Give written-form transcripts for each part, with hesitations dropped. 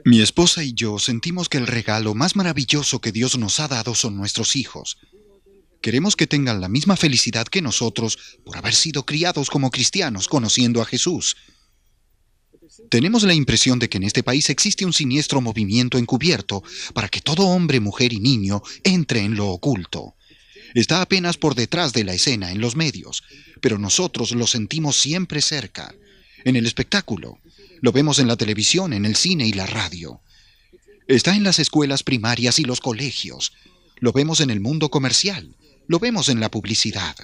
Mi esposa y yo sentimos que el regalo más maravilloso que Dios nos ha dado son nuestros hijos. Queremos que tengan la misma felicidad que nosotros por haber sido criados como cristianos, conociendo a Jesús. Tenemos la impresión de que en este país existe un siniestro movimiento encubierto para que todo hombre, mujer y niño entre en lo oculto. Está apenas por detrás de la escena en los medios, pero nosotros lo sentimos siempre cerca. En el espectáculo, lo vemos en la televisión, en el cine y la radio. Está en las escuelas primarias y los colegios. Lo vemos en el mundo comercial. Lo vemos en la publicidad.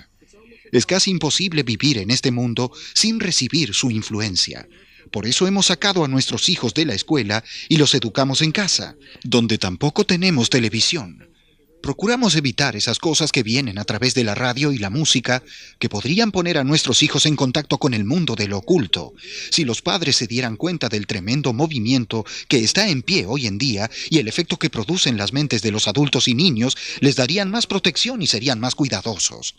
Es casi imposible vivir en este mundo sin recibir su influencia. Por eso hemos sacado a nuestros hijos de la escuela y los educamos en casa, donde tampoco tenemos televisión. Procuramos evitar esas cosas que vienen a través de la radio y la música, que podrían poner a nuestros hijos en contacto con el mundo de lo oculto. Si los padres se dieran cuenta del tremendo movimiento que está en pie hoy en día y el efecto que produce en las mentes de los adultos y niños, les darían más protección y serían más cuidadosos.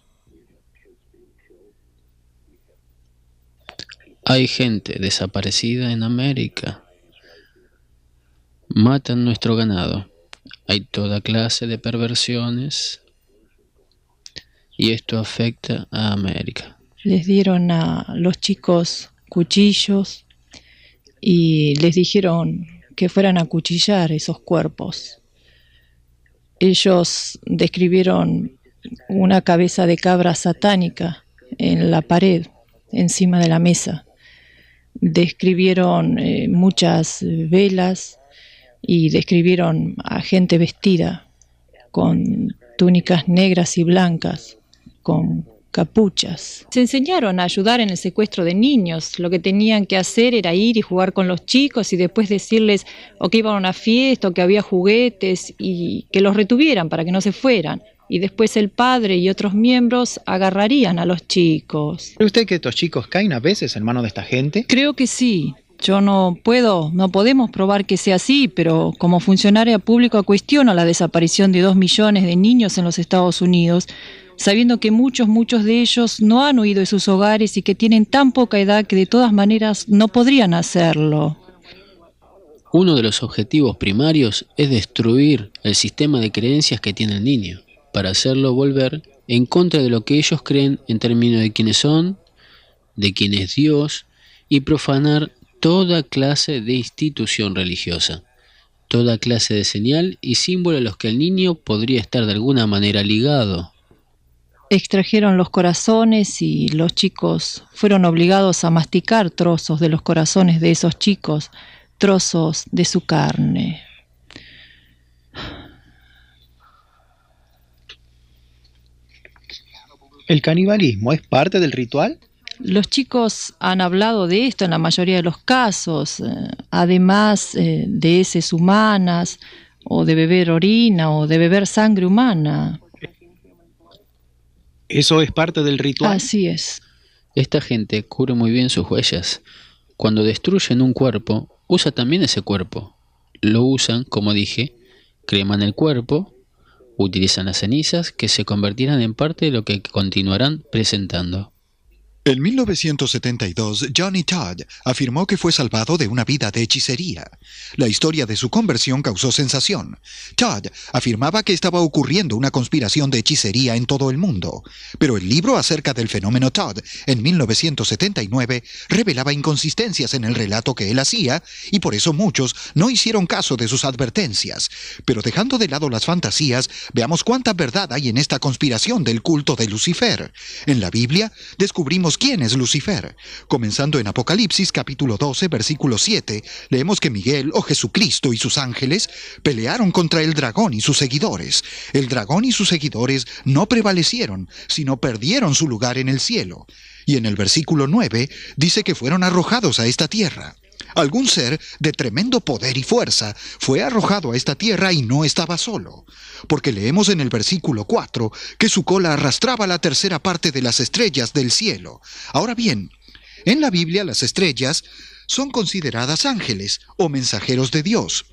Hay gente desaparecida en América. Matan nuestro ganado. Hay toda clase de perversiones. Y esto afecta a América. Les dieron a los chicos cuchillos y les dijeron que fueran a acuchillar esos cuerpos. Ellos describieron una cabeza de cabra satánica en la pared, encima de la mesa. Describieron muchas velas y describieron a gente vestida con túnicas negras y blancas, con capuchas. Se enseñaron a ayudar en el secuestro de niños. Lo que tenían que hacer era ir y jugar con los chicos y después decirles o que iban a una fiesta o que había juguetes y que los retuvieran para que no se fueran. Y después el padre y otros miembros agarrarían a los chicos. ¿Cree usted que estos chicos caen a veces en manos de esta gente? Creo que sí. Yo no podemos probar que sea así, pero como funcionaria pública cuestiono la desaparición de 2 millones de niños en los Estados Unidos, sabiendo que muchos de ellos no han huido de sus hogares y que tienen tan poca edad que de todas maneras no podrían hacerlo. Uno de los objetivos primarios es destruir el sistema de creencias que tiene el niño, para hacerlo volver en contra de lo que ellos creen en términos de quiénes son, de quién es Dios, y profanar toda clase de institución religiosa, toda clase de señal y símbolo a los que el niño podría estar de alguna manera ligado. Extrajeron los corazones y los chicos fueron obligados a masticar trozos de los corazones de esos chicos, trozos de su carne. ¿El canibalismo es parte del ritual? Los chicos han hablado de esto en la mayoría de los casos, además de heces humanas, o de beber orina, o de beber sangre humana. ¿Eso es parte del ritual? Así es. Esta gente cubre muy bien sus huellas. Cuando destruyen un cuerpo, usa también ese cuerpo. Lo usan, como dije, creman el cuerpo, utilizan las cenizas que se convertirán en parte de lo que continuarán presentando. En 1972, Johnny Todd afirmó que fue salvado de una vida de hechicería. La historia de su conversión causó sensación. Todd afirmaba que estaba ocurriendo una conspiración de hechicería en todo el mundo, pero el libro acerca del fenómeno Todd, en 1979, revelaba inconsistencias en el relato que él hacía, y por eso muchos no hicieron caso de sus advertencias. Pero dejando de lado las fantasías, veamos cuánta verdad hay en esta conspiración del culto de Lucifer. En la Biblia, descubrimos quién es Lucifer. Comenzando en Apocalipsis capítulo 12, versículo 7, leemos que Miguel o Jesucristo y sus ángeles pelearon contra el dragón y sus seguidores. El dragón y sus seguidores no prevalecieron, sino perdieron su lugar en el cielo. Y en el versículo 9 dice que fueron arrojados a esta tierra. Algún ser de tremendo poder y fuerza fue arrojado a esta tierra y no estaba solo, porque leemos en el versículo 4 que su cola arrastraba la tercera parte de las estrellas del cielo. Ahora bien, en la Biblia las estrellas son consideradas ángeles o mensajeros de Dios.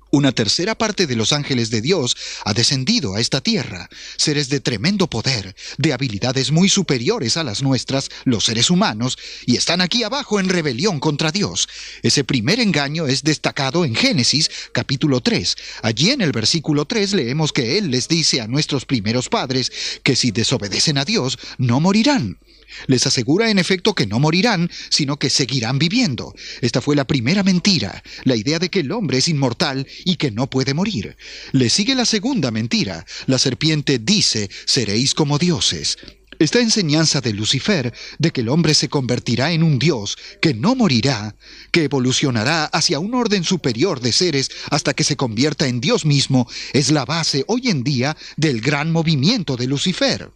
Una tercera parte de los ángeles de Dios ha descendido a esta tierra, seres de tremendo poder, de habilidades muy superiores a las nuestras, los seres humanos, y están aquí abajo en rebelión contra Dios. Ese primer engaño es destacado en Génesis, capítulo 3. Allí en el versículo 3 leemos que Él les dice a nuestros primeros padres que si desobedecen a Dios, no morirán. Les asegura en efecto que no morirán, sino que seguirán viviendo. Esta fue la primera mentira, la idea de que el hombre es inmortal y que no puede morir. Le sigue la segunda mentira. La serpiente dice, seréis como dioses. Esta enseñanza de Lucifer, de que el hombre se convertirá en un dios, que no morirá, que evolucionará hacia un orden superior de seres hasta que se convierta en Dios mismo, es la base hoy en día del gran movimiento de Lucifer.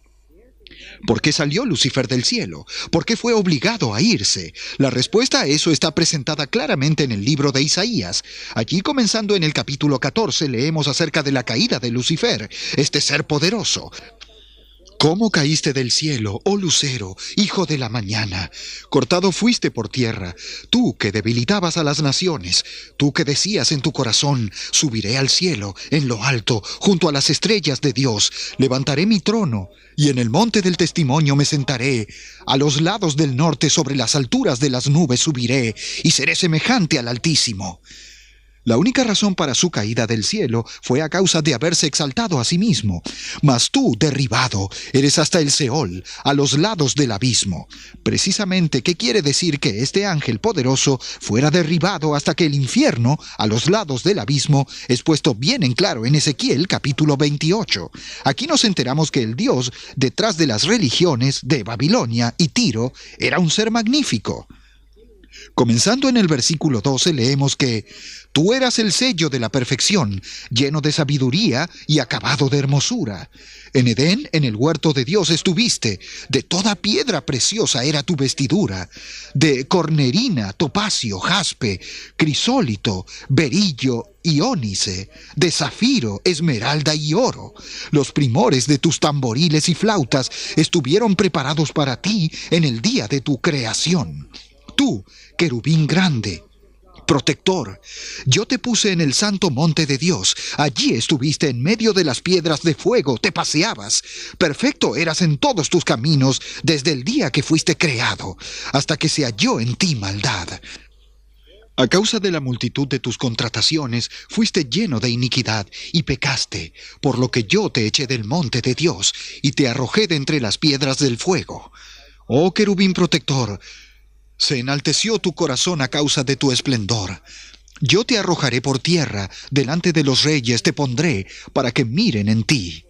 ¿Por qué salió Lucifer del cielo? ¿Por qué fue obligado a irse? La respuesta a eso está presentada claramente en el libro de Isaías. Allí, comenzando en el capítulo 14, leemos acerca de la caída de Lucifer, este ser poderoso. ¿Cómo caíste del cielo, oh lucero, hijo de la mañana? Cortado fuiste por tierra, tú que debilitabas a las naciones, tú que decías en tu corazón, subiré al cielo, en lo alto, junto a las estrellas de Dios, levantaré mi trono, y en el monte del testimonio me sentaré, a los lados del norte sobre las alturas de las nubes subiré, y seré semejante al Altísimo. La única razón para su caída del cielo fue a causa de haberse exaltado a sí mismo. Mas tú, derribado, eres hasta el Seol, a los lados del abismo. Precisamente, ¿qué quiere decir que este ángel poderoso fuera derribado hasta que el infierno, a los lados del abismo, es puesto bien en claro en Ezequiel capítulo 28? Aquí nos enteramos que el Dios, detrás de las religiones de Babilonia y Tiro, era un ser magnífico. Comenzando en el versículo 12 leemos que tú eras el sello de la perfección, lleno de sabiduría y acabado de hermosura. En Edén, en el huerto de Dios estuviste, de toda piedra preciosa era tu vestidura, de cornerina, topacio, jaspe, crisólito, berillo y ónice, de zafiro, esmeralda y oro. Los primores de tus tamboriles y flautas estuvieron preparados para ti en el día de tu creación. Tú, querubín grande, protector, yo te puse en el santo monte de Dios. Allí estuviste en medio de las piedras de fuego, te paseabas. Perfecto eras en todos tus caminos desde el día que fuiste creado, hasta que se halló en ti maldad. A causa de la multitud de tus contrataciones, fuiste lleno de iniquidad y pecaste, por lo que yo te eché del monte de Dios y te arrojé de entre las piedras del fuego. Oh querubín protector, se enalteció tu corazón a causa de tu esplendor. Yo te arrojaré por tierra, delante de los reyes te pondré, para que miren en ti.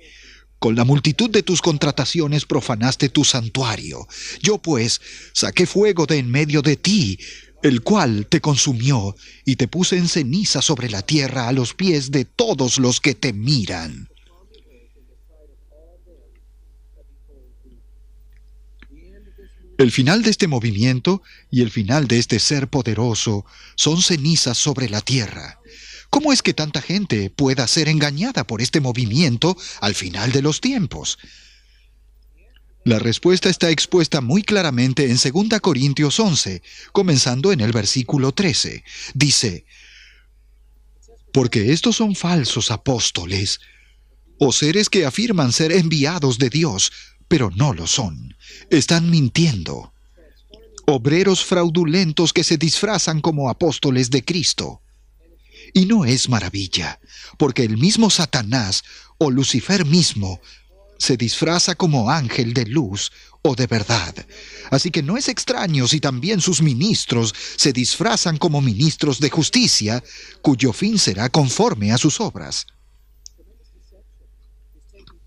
Con la multitud de tus contrataciones profanaste tu santuario. Yo pues saqué fuego de en medio de ti, el cual te consumió, y te puse en ceniza sobre la tierra a los pies de todos los que te miran. El final de este movimiento y el final de este ser poderoso son cenizas sobre la tierra. ¿Cómo es que tanta gente pueda ser engañada por este movimiento al final de los tiempos? La respuesta está expuesta muy claramente en 2 Corintios 11, comenzando en el versículo 13. Dice, porque estos son falsos apóstoles, o seres que afirman ser enviados de Dios, pero no lo son. Están mintiendo. Obreros fraudulentos que se disfrazan como apóstoles de Cristo. Y no es maravilla, porque el mismo Satanás, o Lucifer mismo, se disfraza como ángel de luz o de verdad. Así que no es extraño si también sus ministros se disfrazan como ministros de justicia, cuyo fin será conforme a sus obras.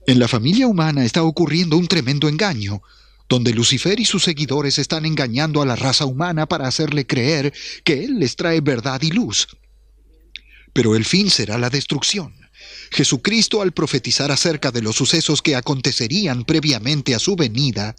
En la familia humana está ocurriendo un tremendo engaño, donde Lucifer y sus seguidores están engañando a la raza humana para hacerle creer que él les trae verdad y luz. Pero el fin será la destrucción. Jesucristo, al profetizar acerca de los sucesos que acontecerían previamente a su venida,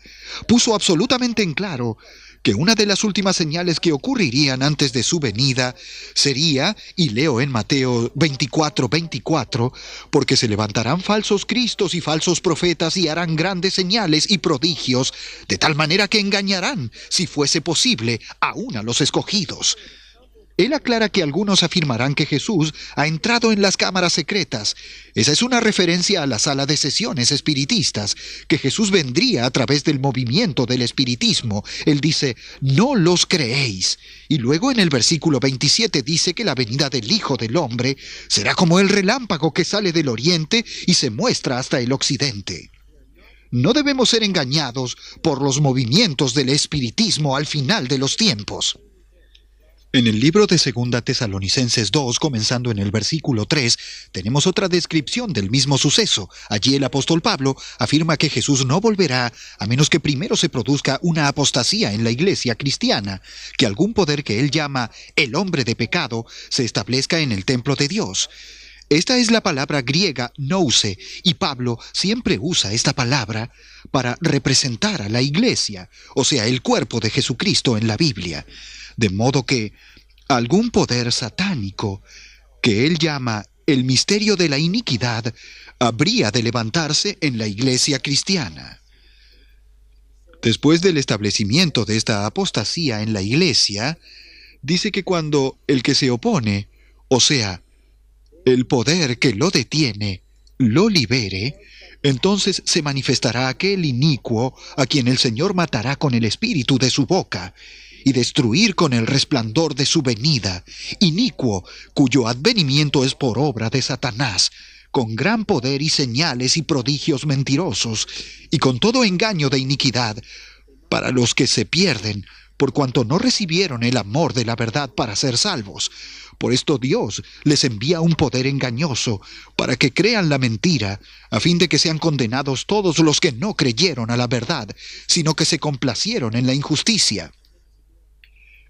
puso absolutamente en claro que una de las últimas señales que ocurrirían antes de su venida sería, y leo en Mateo 24:24, porque se levantarán falsos cristos y falsos profetas y harán grandes señales y prodigios, de tal manera que engañarán, si fuese posible, aún a los escogidos. Él aclara que algunos afirmarán que Jesús ha entrado en las cámaras secretas. Esa es una referencia a la sala de sesiones espiritistas, que Jesús vendría a través del movimiento del espiritismo. Él dice, no los creéis. Y luego en el versículo 27 dice que la venida del Hijo del Hombre será como el relámpago que sale del oriente y se muestra hasta el occidente. No debemos ser engañados por los movimientos del espiritismo al final de los tiempos. En el libro de 2 Tesalonicenses 2, comenzando en el versículo 3, tenemos otra descripción del mismo suceso. Allí el apóstol Pablo afirma que Jesús no volverá a menos que primero se produzca una apostasía en la iglesia cristiana, que algún poder que él llama el hombre de pecado se establezca en el templo de Dios. Esta es la palabra griega nouse, y Pablo siempre usa esta palabra para representar a la iglesia, o sea, el cuerpo de Jesucristo en la Biblia. De modo que algún poder satánico, que él llama el misterio de la iniquidad, habría de levantarse en la iglesia cristiana. Después del establecimiento de esta apostasía en la iglesia, dice que cuando el que se opone, o sea, el poder que lo detiene, lo libere, entonces se manifestará aquel inicuo a quien el Señor matará con el espíritu de su boca, y destruir con el resplandor de su venida, inicuo, cuyo advenimiento es por obra de Satanás, con gran poder y señales y prodigios mentirosos, y con todo engaño de iniquidad, para los que se pierden, por cuanto no recibieron el amor de la verdad para ser salvos. Por esto Dios les envía un poder engañoso, para que crean la mentira, a fin de que sean condenados todos los que no creyeron a la verdad, sino que se complacieron en la injusticia.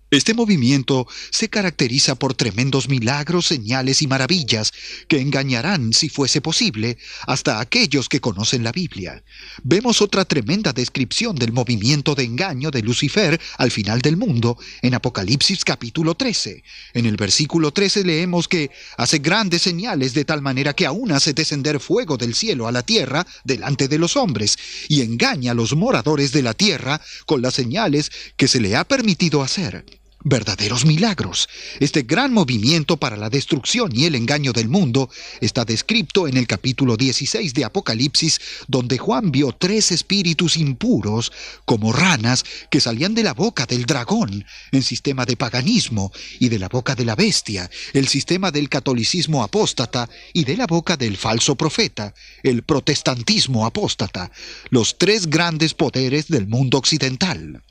Este movimiento se caracteriza por tremendos milagros, señales y maravillas que engañarán, si fuese posible, hasta aquellos que conocen la Biblia. Vemos otra tremenda descripción del movimiento de engaño de Lucifer al final del mundo en Apocalipsis capítulo 13. En el versículo 13 leemos que hace grandes señales de tal manera que aún hace descender fuego del cielo a la tierra delante de los hombres y engaña a los moradores de la tierra con las señales que se le ha permitido hacer. Verdaderos milagros. Este gran movimiento para la destrucción y el engaño del mundo está descrito en el capítulo 16 de Apocalipsis, donde Juan vio 3 espíritus impuros, como ranas, que salían de la boca del dragón, en sistema de paganismo, y de la boca de la bestia, el sistema del catolicismo apóstata, y de la boca del falso profeta, el protestantismo apóstata, los 3 grandes poderes del mundo occidental.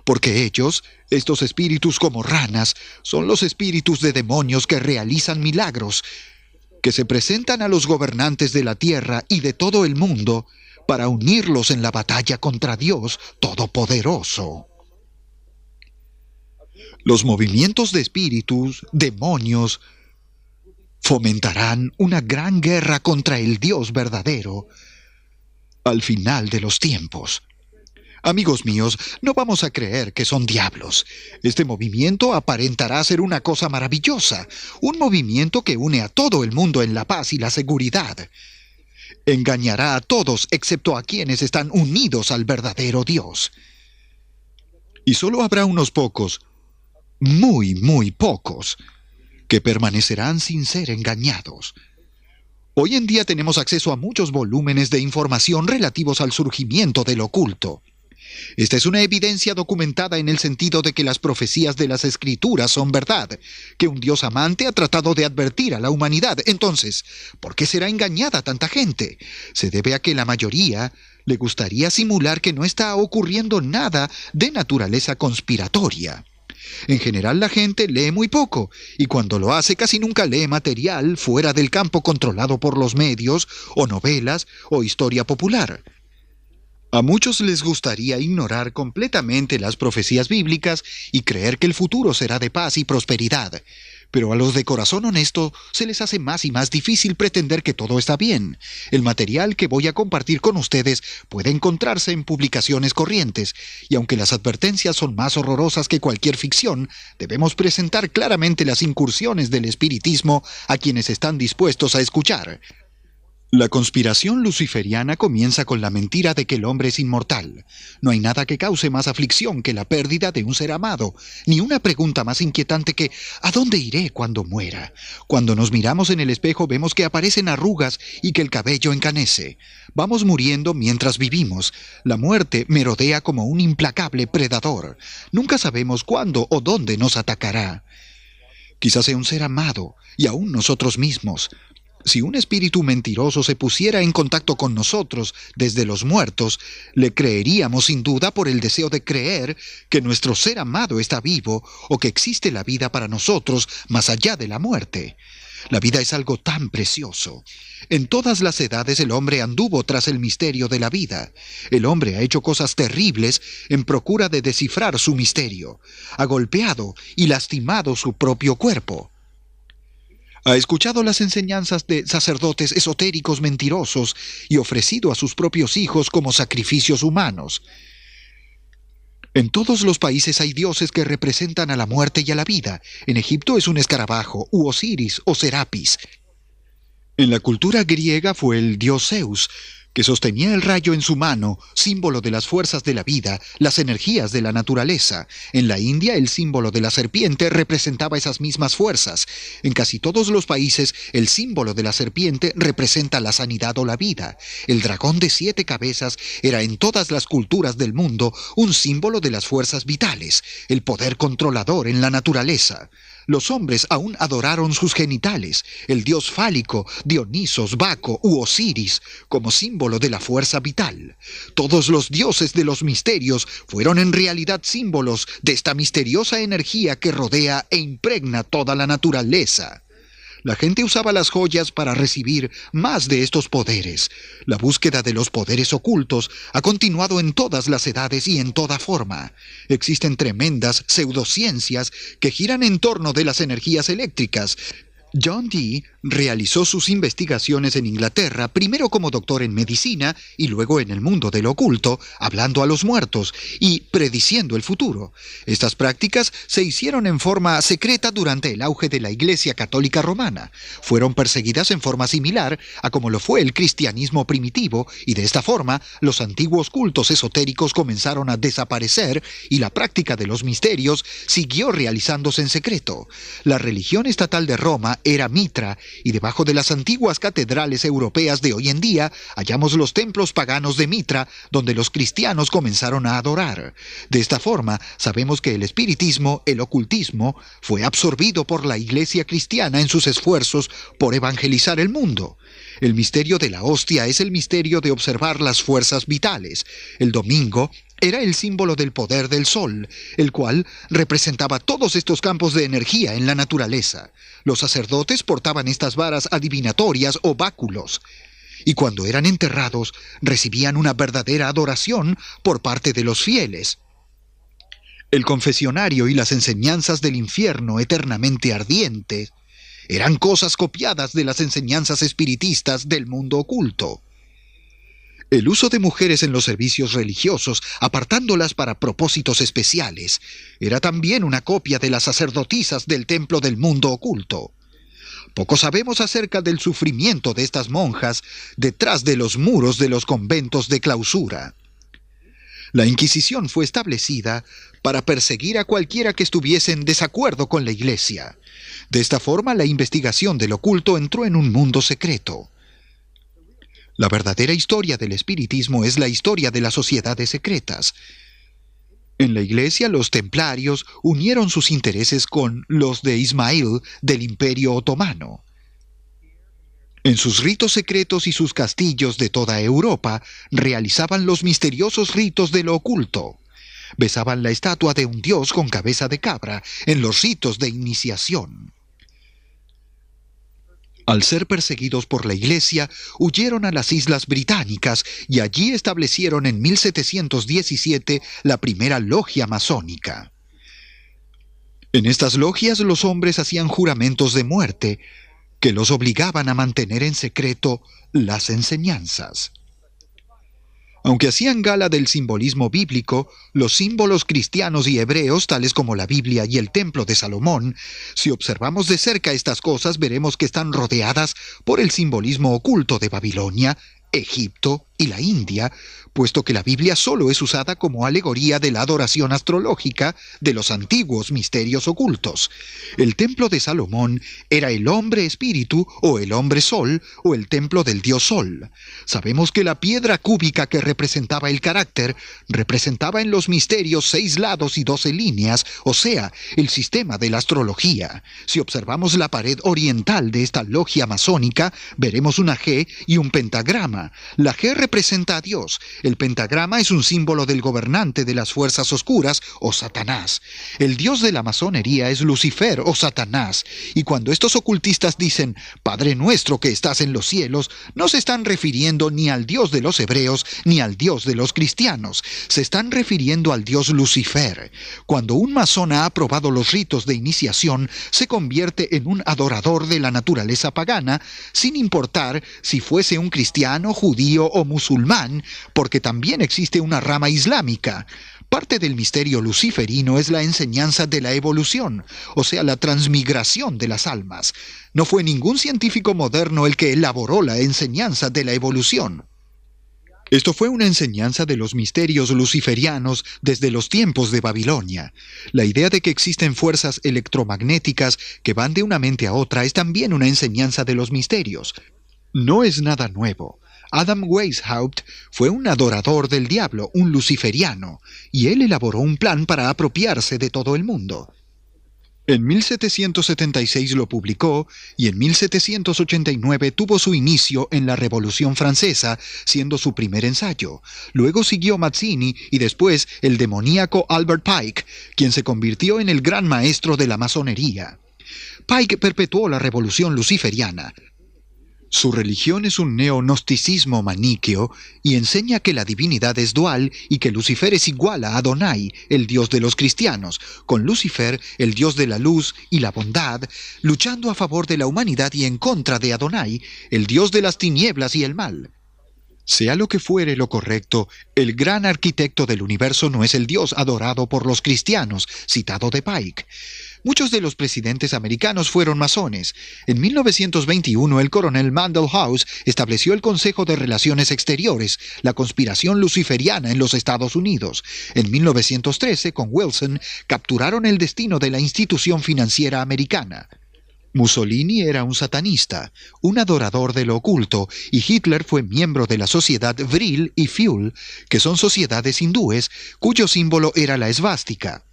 Porque ellos, estos espíritus como ranas, son los espíritus de demonios que realizan milagros, que se presentan a los gobernantes de la tierra y de todo el mundo para unirlos en la batalla contra Dios Todopoderoso. Los movimientos de espíritus, demonios, fomentarán una gran guerra contra el Dios verdadero al final de los tiempos. Amigos míos, no vamos a creer que son diablos. Este movimiento aparentará ser una cosa maravillosa, un movimiento que une a todo el mundo en la paz y la seguridad. Engañará a todos excepto a quienes están unidos al verdadero Dios. Y solo habrá unos pocos, muy pocos, que permanecerán sin ser engañados. Hoy en día tenemos acceso a muchos volúmenes de información relativos al surgimiento del oculto. Esta es una evidencia documentada en el sentido de que las profecías de las Escrituras son verdad, que un Dios amante ha tratado de advertir a la humanidad. Entonces, ¿por qué será engañada tanta gente? Se debe a que la mayoría le gustaría simular que no está ocurriendo nada de naturaleza conspiratoria. En general la gente lee muy poco, y cuando lo hace casi nunca lee material fuera del campo controlado por los medios, o novelas, o historia popular. A muchos les gustaría ignorar completamente las profecías bíblicas y creer que el futuro será de paz y prosperidad. Pero a los de corazón honesto se les hace más y más difícil pretender que todo está bien. El material que voy a compartir con ustedes puede encontrarse en publicaciones corrientes, y aunque las advertencias son más horrorosas que cualquier ficción, debemos presentar claramente las incursiones del espiritismo a quienes están dispuestos a escuchar. La conspiración luciferiana comienza con la mentira de que el hombre es inmortal. No hay nada que cause más aflicción que la pérdida de un ser amado, ni una pregunta más inquietante que ¿a dónde iré cuando muera? Cuando nos miramos en el espejo vemos que aparecen arrugas y que el cabello encanece. Vamos muriendo mientras vivimos. La muerte merodea como un implacable predador. Nunca sabemos cuándo o dónde nos atacará. Quizás sea un ser amado, y aún nosotros mismos. Si un espíritu mentiroso se pusiera en contacto con nosotros desde los muertos, le creeríamos sin duda por el deseo de creer que nuestro ser amado está vivo o que existe la vida para nosotros más allá de la muerte. La vida es algo tan precioso. En todas las edades el hombre anduvo tras el misterio de la vida. El hombre ha hecho cosas terribles en procura de descifrar su misterio. Ha golpeado y lastimado su propio cuerpo. Ha escuchado las enseñanzas de sacerdotes esotéricos mentirosos y ofrecido a sus propios hijos como sacrificios humanos. En todos los países hay dioses que representan a la muerte y a la vida. En Egipto es un escarabajo, u Osiris o Serapis. En la cultura griega fue el dios Zeus, que sostenía el rayo en su mano, símbolo de las fuerzas de la vida, las energías de la naturaleza. En la India, el símbolo de la serpiente representaba esas mismas fuerzas. En casi todos los países, el símbolo de la serpiente representa la sanidad o la vida. El dragón de 7 cabezas era en todas las culturas del mundo un símbolo de las fuerzas vitales, el poder controlador en la naturaleza. Los hombres aún adoraron sus genitales, el dios fálico, Dionisos, Baco u Osiris, como símbolo de la fuerza vital. Todos los dioses de los misterios fueron en realidad símbolos de esta misteriosa energía que rodea e impregna toda la naturaleza. La gente usaba las joyas para recibir más de estos poderes. La búsqueda de los poderes ocultos ha continuado en todas las edades y en toda forma. Existen tremendas pseudociencias que giran en torno de las energías eléctricas. John Dee realizó sus investigaciones en Inglaterra, primero como doctor en medicina y luego en el mundo del oculto, hablando a los muertos y prediciendo el futuro. Estas prácticas se hicieron en forma secreta durante el auge de la Iglesia Católica Romana. Fueron perseguidas en forma similar a como lo fue el cristianismo primitivo, y de esta forma los antiguos cultos esotéricos comenzaron a desaparecer y la práctica de los misterios siguió realizándose en secreto. La religión estatal de Roma era Mitra, y debajo de las antiguas catedrales europeas de hoy en día hallamos los templos paganos de Mitra, donde los cristianos comenzaron a adorar. De esta forma, sabemos que el espiritismo, el ocultismo, fue absorbido por la Iglesia cristiana en sus esfuerzos por evangelizar el mundo. El misterio de la hostia es el misterio de observar las fuerzas vitales. El domingo era el símbolo del poder del sol, el cual representaba todos estos campos de energía en la naturaleza. Los sacerdotes portaban estas varas adivinatorias o báculos, y cuando eran enterrados recibían una verdadera adoración por parte de los fieles. El confesionario y las enseñanzas del infierno eternamente ardiente eran cosas copiadas de las enseñanzas espiritistas del mundo oculto. El uso de mujeres en los servicios religiosos, apartándolas para propósitos especiales, era también una copia de las sacerdotisas del templo del mundo oculto. Poco sabemos acerca del sufrimiento de estas monjas detrás de los muros de los conventos de clausura. La Inquisición fue establecida para perseguir a cualquiera que estuviese en desacuerdo con la Iglesia. De esta forma, la investigación del oculto entró en un mundo secreto. La verdadera historia del espiritismo es la historia de las sociedades secretas. En la Iglesia, los templarios unieron sus intereses con los de Ismail del Imperio Otomano. En sus ritos secretos y sus castillos de toda Europa, realizaban los misteriosos ritos de lo oculto. Besaban la estatua de un dios con cabeza de cabra en los ritos de iniciación. Al ser perseguidos por la Iglesia, huyeron a las Islas Británicas y allí establecieron en 1717 la primera logia masónica. En estas logias los hombres hacían juramentos de muerte que los obligaban a mantener en secreto las enseñanzas. Aunque hacían gala del simbolismo bíblico, los símbolos cristianos y hebreos, tales como la Biblia y el Templo de Salomón, si observamos de cerca estas cosas, veremos que están rodeadas por el simbolismo oculto de Babilonia, Egipto y la India, puesto que la Biblia solo es usada como alegoría de la adoración astrológica de los antiguos misterios ocultos. El templo de Salomón era el hombre espíritu o el hombre sol o el templo del dios sol. Sabemos que la piedra cúbica que representaba el carácter representaba en los misterios 6 lados y 12 líneas, o sea, el sistema de la astrología. Si observamos la pared oriental de esta logia masónica, veremos una G y un pentagrama. La G representa a Dios. El pentagrama es un símbolo del gobernante de las fuerzas oscuras, o Satanás. El dios de la masonería es Lucifer, o Satanás. Y cuando estos ocultistas dicen, Padre nuestro que estás en los cielos, no se están refiriendo ni al Dios de los hebreos, ni al Dios de los cristianos. Se están refiriendo al Dios Lucifer. Cuando un masón ha aprobado los ritos de iniciación, se convierte en un adorador de la naturaleza pagana, sin importar si fuese un cristiano, judío o musulmán, porque también existe una rama islámica. Parte del misterio luciferino es la enseñanza de la evolución, o sea, la transmigración de las almas. No fue ningún científico moderno el que elaboró la enseñanza de la evolución. Esto fue una enseñanza de los misterios luciferianos desde los tiempos de Babilonia. La idea de que existen fuerzas electromagnéticas que van de una mente a otra es también una enseñanza de los misterios. No es nada nuevo. Adam Weishaupt fue un adorador del diablo, un luciferiano, y él elaboró un plan para apropiarse de todo el mundo. En 1776 lo publicó y en 1789 tuvo su inicio en la Revolución Francesa, siendo su primer ensayo. Luego siguió Mazzini y después el demoníaco Albert Pike, quien se convirtió en el gran maestro de la masonería. Pike perpetuó la revolución luciferiana. Su religión es un neognosticismo maniqueo y enseña que la divinidad es dual y que Lucifer es igual a Adonai, el dios de los cristianos, con Lucifer, el dios de la luz y la bondad, luchando a favor de la humanidad y en contra de Adonai, el dios de las tinieblas y el mal. Sea lo que fuere lo correcto, el gran arquitecto del universo no es el Dios adorado por los cristianos, citado de Pike. Muchos de los presidentes americanos fueron masones. En 1921 el coronel Mandell House estableció el Consejo de Relaciones Exteriores, la conspiración luciferiana en los Estados Unidos. En 1913, con Wilson, capturaron el destino de la institución financiera americana. Mussolini era un satanista, un adorador de lo oculto, y Hitler fue miembro de la sociedad Vril y Fuel, que son sociedades hindúes, cuyo símbolo era la esvástica.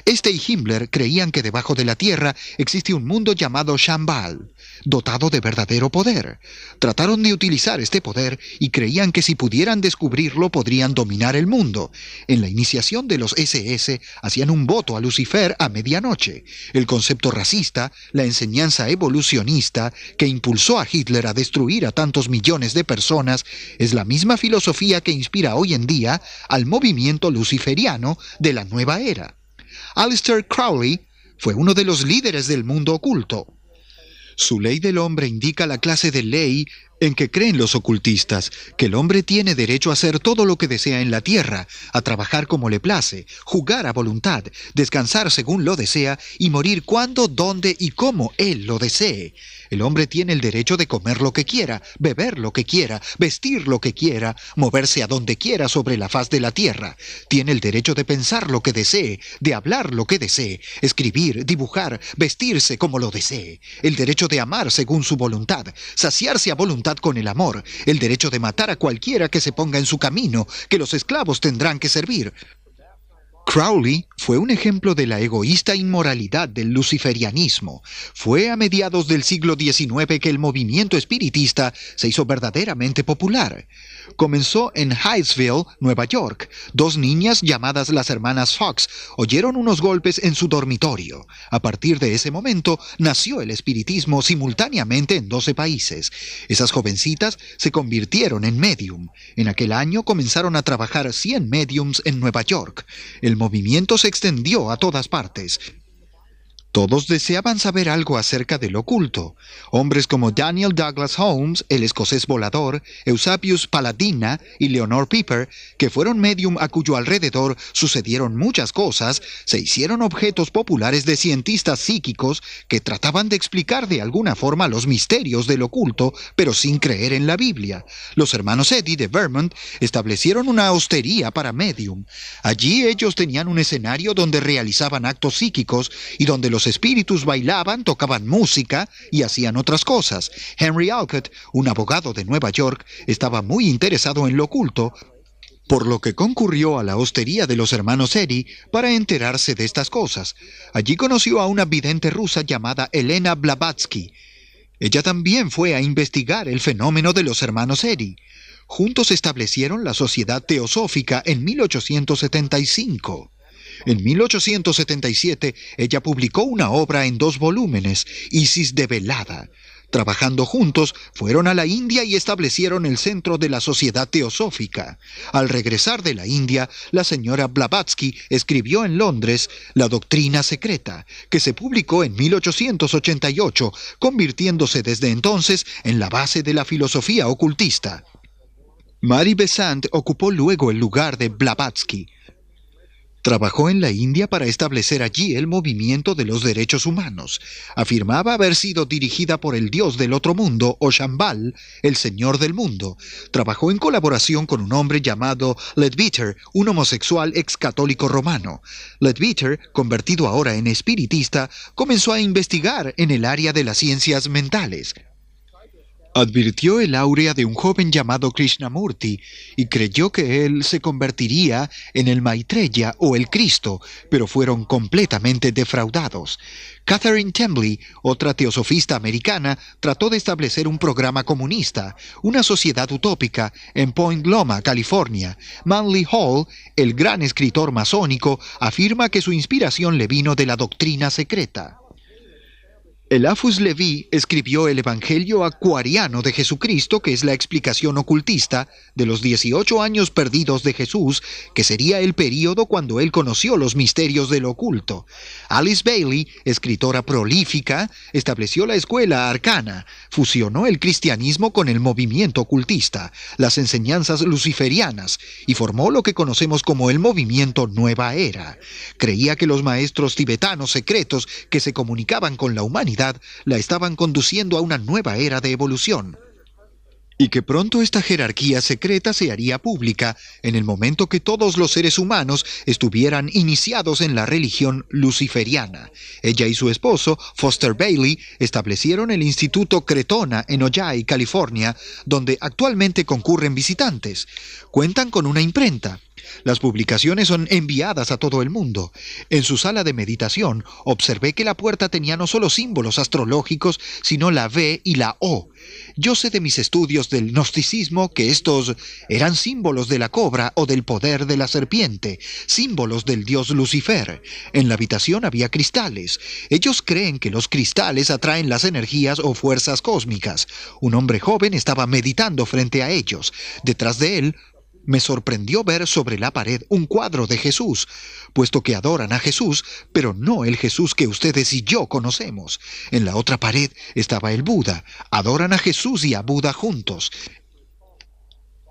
Este y Himmler creían que debajo de la tierra existe un mundo llamado Shambhala, dotado de verdadero poder. Trataron de utilizar este poder y creían que si pudieran descubrirlo podrían dominar el mundo. En la iniciación de los SS hacían un voto a Lucifer a medianoche. El concepto racista, la enseñanza evolucionista que impulsó a Hitler a destruir a tantos millones de personas, es la misma filosofía que inspira hoy en día al movimiento luciferiano de la nueva era. Aleister Crowley fue uno de los líderes del mundo oculto. Su ley del hombre indica la clase de ley en que creen los ocultistas, que el hombre tiene derecho a hacer todo lo que desea en la tierra, a trabajar como le place, jugar a voluntad, descansar según lo desea y morir cuando, dónde y cómo él lo desee. El hombre tiene el derecho de comer lo que quiera, beber lo que quiera, vestir lo que quiera, moverse a donde quiera sobre la faz de la tierra. Tiene el derecho de pensar lo que desee, de hablar lo que desee, escribir, dibujar, vestirse como lo desee. El derecho de amar según su voluntad, saciarse a voluntad con el amor, el derecho de matar a cualquiera que se ponga en su camino, que los esclavos tendrán que servir. Crowley fue un ejemplo de la egoísta inmoralidad del luciferianismo. Fue a mediados del siglo XIX que el movimiento espiritista se hizo verdaderamente popular. Comenzó en Hyattsville, Nueva York. 2 niñas llamadas las hermanas Fox oyeron unos golpes en su dormitorio. A partir de ese momento nació el espiritismo simultáneamente en 12 países. Esas jovencitas se convirtieron en medium. En aquel año comenzaron a trabajar 100 mediums en Nueva York. El movimiento se extendió a todas partes. Todos deseaban saber algo acerca del oculto. Hombres como Daniel Douglas Holmes, el escocés volador, Eusebius Paladina y Leonor Piper, que fueron medium a cuyo alrededor sucedieron muchas cosas, se hicieron objetos populares de cientistas psíquicos que trataban de explicar de alguna forma los misterios del oculto, pero sin creer en la Biblia. Los hermanos Eddy de Vermont establecieron una hostería para medium. Allí ellos tenían un escenario donde realizaban actos psíquicos y donde los espíritus bailaban, tocaban música y hacían otras cosas. Henry Alcott, un abogado de Nueva York, estaba muy interesado en lo oculto, por lo que concurrió a la hostería de los hermanos Eddy para enterarse de estas cosas. Allí conoció a una vidente rusa llamada Elena Blavatsky. Ella también fue a investigar el fenómeno de los hermanos Eddy. Juntos establecieron la Sociedad Teosófica en 1875. En 1877, ella publicó una obra en 2 volúmenes, Isis Develada. Trabajando juntos, fueron a la India y establecieron el centro de la Sociedad Teosófica. Al regresar de la India, la señora Blavatsky escribió en Londres La Doctrina Secreta, que se publicó en 1888, convirtiéndose desde entonces en la base de la filosofía ocultista. Mary Besant ocupó luego el lugar de Blavatsky. Trabajó en la India para establecer allí el movimiento de los derechos humanos. Afirmaba haber sido dirigida por el dios del otro mundo, o Shambhala, el señor del mundo. Trabajó en colaboración con un hombre llamado Leadbeater, un homosexual ex católico romano. Leadbeater, convertido ahora en espiritista, comenzó a investigar en el área de las ciencias mentales. Advirtió el áurea de un joven llamado Krishnamurti y creyó que él se convertiría en el Maitreya o el Cristo, pero fueron completamente defraudados. Catherine Tembley, otra teosofista americana, trató de establecer un programa comunista, una sociedad utópica, en Point Loma, California. Manly Hall, el gran escritor masónico, afirma que su inspiración le vino de la doctrina secreta. Eliphas Levi escribió el Evangelio Acuariano de Jesucristo, que es la explicación ocultista de los 18 años perdidos de Jesús, que sería el período cuando él conoció los misterios del oculto. Alice Bailey, escritora prolífica, estableció la escuela arcana, fusionó el cristianismo con el movimiento ocultista, las enseñanzas luciferianas, y formó lo que conocemos como el movimiento Nueva Era. Creía que los maestros tibetanos secretos que se comunicaban con la humanidad la estaban conduciendo a una nueva era de evolución, y que pronto esta jerarquía secreta se haría pública en el momento que todos los seres humanos estuvieran iniciados en la religión luciferiana. Ella y su esposo, Foster Bailey, establecieron el Instituto Cretona en Ojai, California, donde actualmente concurren visitantes. Cuentan con una imprenta. Las publicaciones son enviadas a todo el mundo. En su sala de meditación, observé que la puerta tenía no solo símbolos astrológicos, sino la V y la O. Yo sé de mis estudios del gnosticismo que estos eran símbolos de la cobra o del poder de la serpiente, símbolos del dios Lucifer. En la habitación había cristales. Ellos creen que los cristales atraen las energías o fuerzas cósmicas. Un hombre joven estaba meditando frente a ellos. Detrás de él, me sorprendió ver sobre la pared un cuadro de Jesús, puesto que adoran a Jesús, pero no el Jesús que ustedes y yo conocemos. En la otra pared estaba el Buda. Adoran a Jesús y a Buda juntos.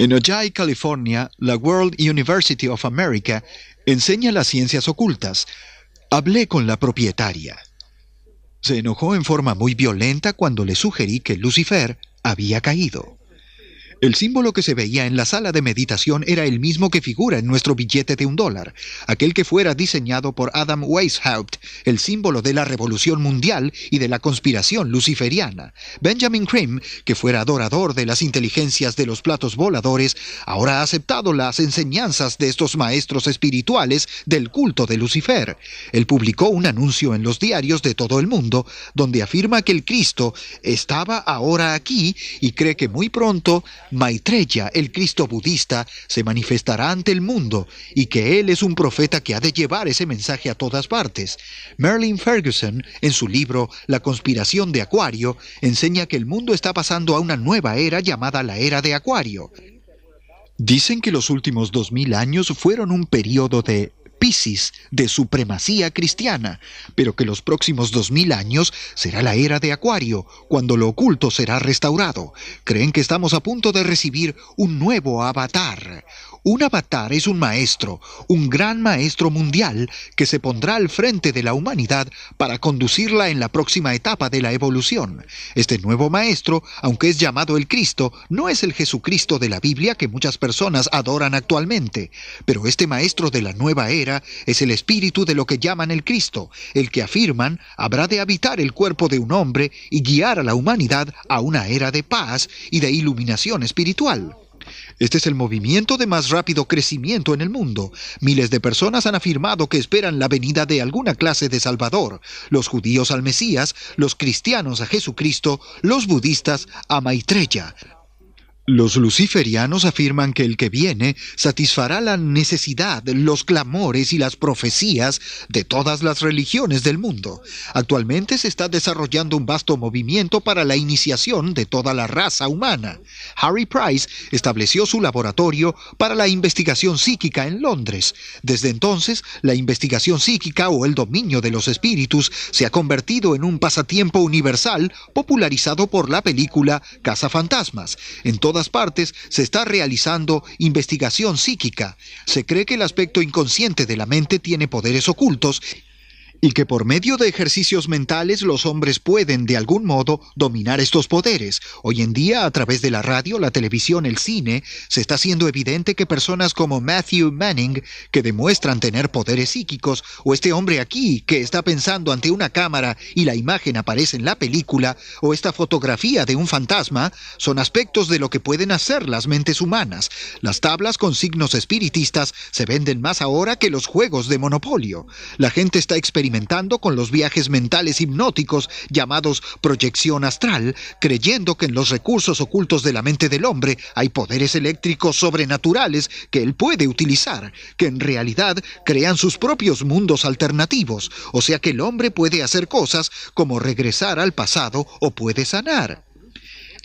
En Ojai, California, la World University of America enseña las ciencias ocultas. Hablé con la propietaria. Se enojó en forma muy violenta cuando le sugerí que Lucifer había caído. El símbolo que se veía en la sala de meditación era el mismo que figura en nuestro billete de $1, aquel que fuera diseñado por Adam Weishaupt, el símbolo de la revolución mundial y de la conspiración luciferiana. Benjamin Creme, que fuera adorador de las inteligencias de los platos voladores, ahora ha aceptado las enseñanzas de estos maestros espirituales del culto de Lucifer. Él publicó un anuncio en los diarios de todo el mundo, donde afirma que el Cristo estaba ahora aquí y cree que muy pronto Maitreya, el Cristo budista, se manifestará ante el mundo y que él es un profeta que ha de llevar ese mensaje a todas partes. Merlin Ferguson, en su libro La conspiración de Acuario, enseña que el mundo está pasando a una nueva era llamada la era de Acuario. Dicen que los últimos 2000 años fueron un periodo de Piscis, de supremacía cristiana, pero que los próximos 2000 años será la era de Acuario, cuando lo oculto será restaurado. Creen que estamos a punto de recibir un nuevo avatar. Un avatar es un maestro, un gran maestro mundial que se pondrá al frente de la humanidad para conducirla en la próxima etapa de la evolución. Este nuevo maestro, aunque es llamado el Cristo, no es el Jesucristo de la Biblia que muchas personas adoran actualmente, pero este maestro de la nueva era es el espíritu de lo que llaman el Cristo, el que afirman habrá de habitar el cuerpo de un hombre y guiar a la humanidad a una era de paz y de iluminación espiritual. Este es el movimiento de más rápido crecimiento en el mundo. Miles de personas han afirmado que esperan la venida de alguna clase de Salvador. Los judíos al Mesías, los cristianos a Jesucristo, los budistas a Maitreya. Los luciferianos afirman que el que viene satisfará la necesidad, los clamores y las profecías de todas las religiones del mundo. Actualmente se está desarrollando un vasto movimiento para la iniciación de toda la raza humana. Harry Price estableció su laboratorio para la investigación psíquica en Londres. Desde entonces, la investigación psíquica o el dominio de los espíritus se ha convertido en un pasatiempo universal popularizado por la película Cazafantasmas. En todas partes se está realizando investigación psíquica. Se cree que el aspecto inconsciente de la mente tiene poderes ocultos y que por medio de ejercicios mentales los hombres pueden, de algún modo, dominar estos poderes. Hoy en día, a través de la radio, la televisión, el cine, se está haciendo evidente que personas como Matthew Manning, que demuestran tener poderes psíquicos, o este hombre aquí, que está pensando ante una cámara y la imagen aparece en la película, o esta fotografía de un fantasma, son aspectos de lo que pueden hacer las mentes humanas. Las tablas con signos espiritistas se venden más ahora que los juegos de Monopolio. La gente está experimentando con los viajes mentales hipnóticos llamados proyección astral, creyendo que en los recursos ocultos de la mente del hombre hay poderes eléctricos sobrenaturales que él puede utilizar, que en realidad crean sus propios mundos alternativos, o sea que el hombre puede hacer cosas como regresar al pasado o puede sanar.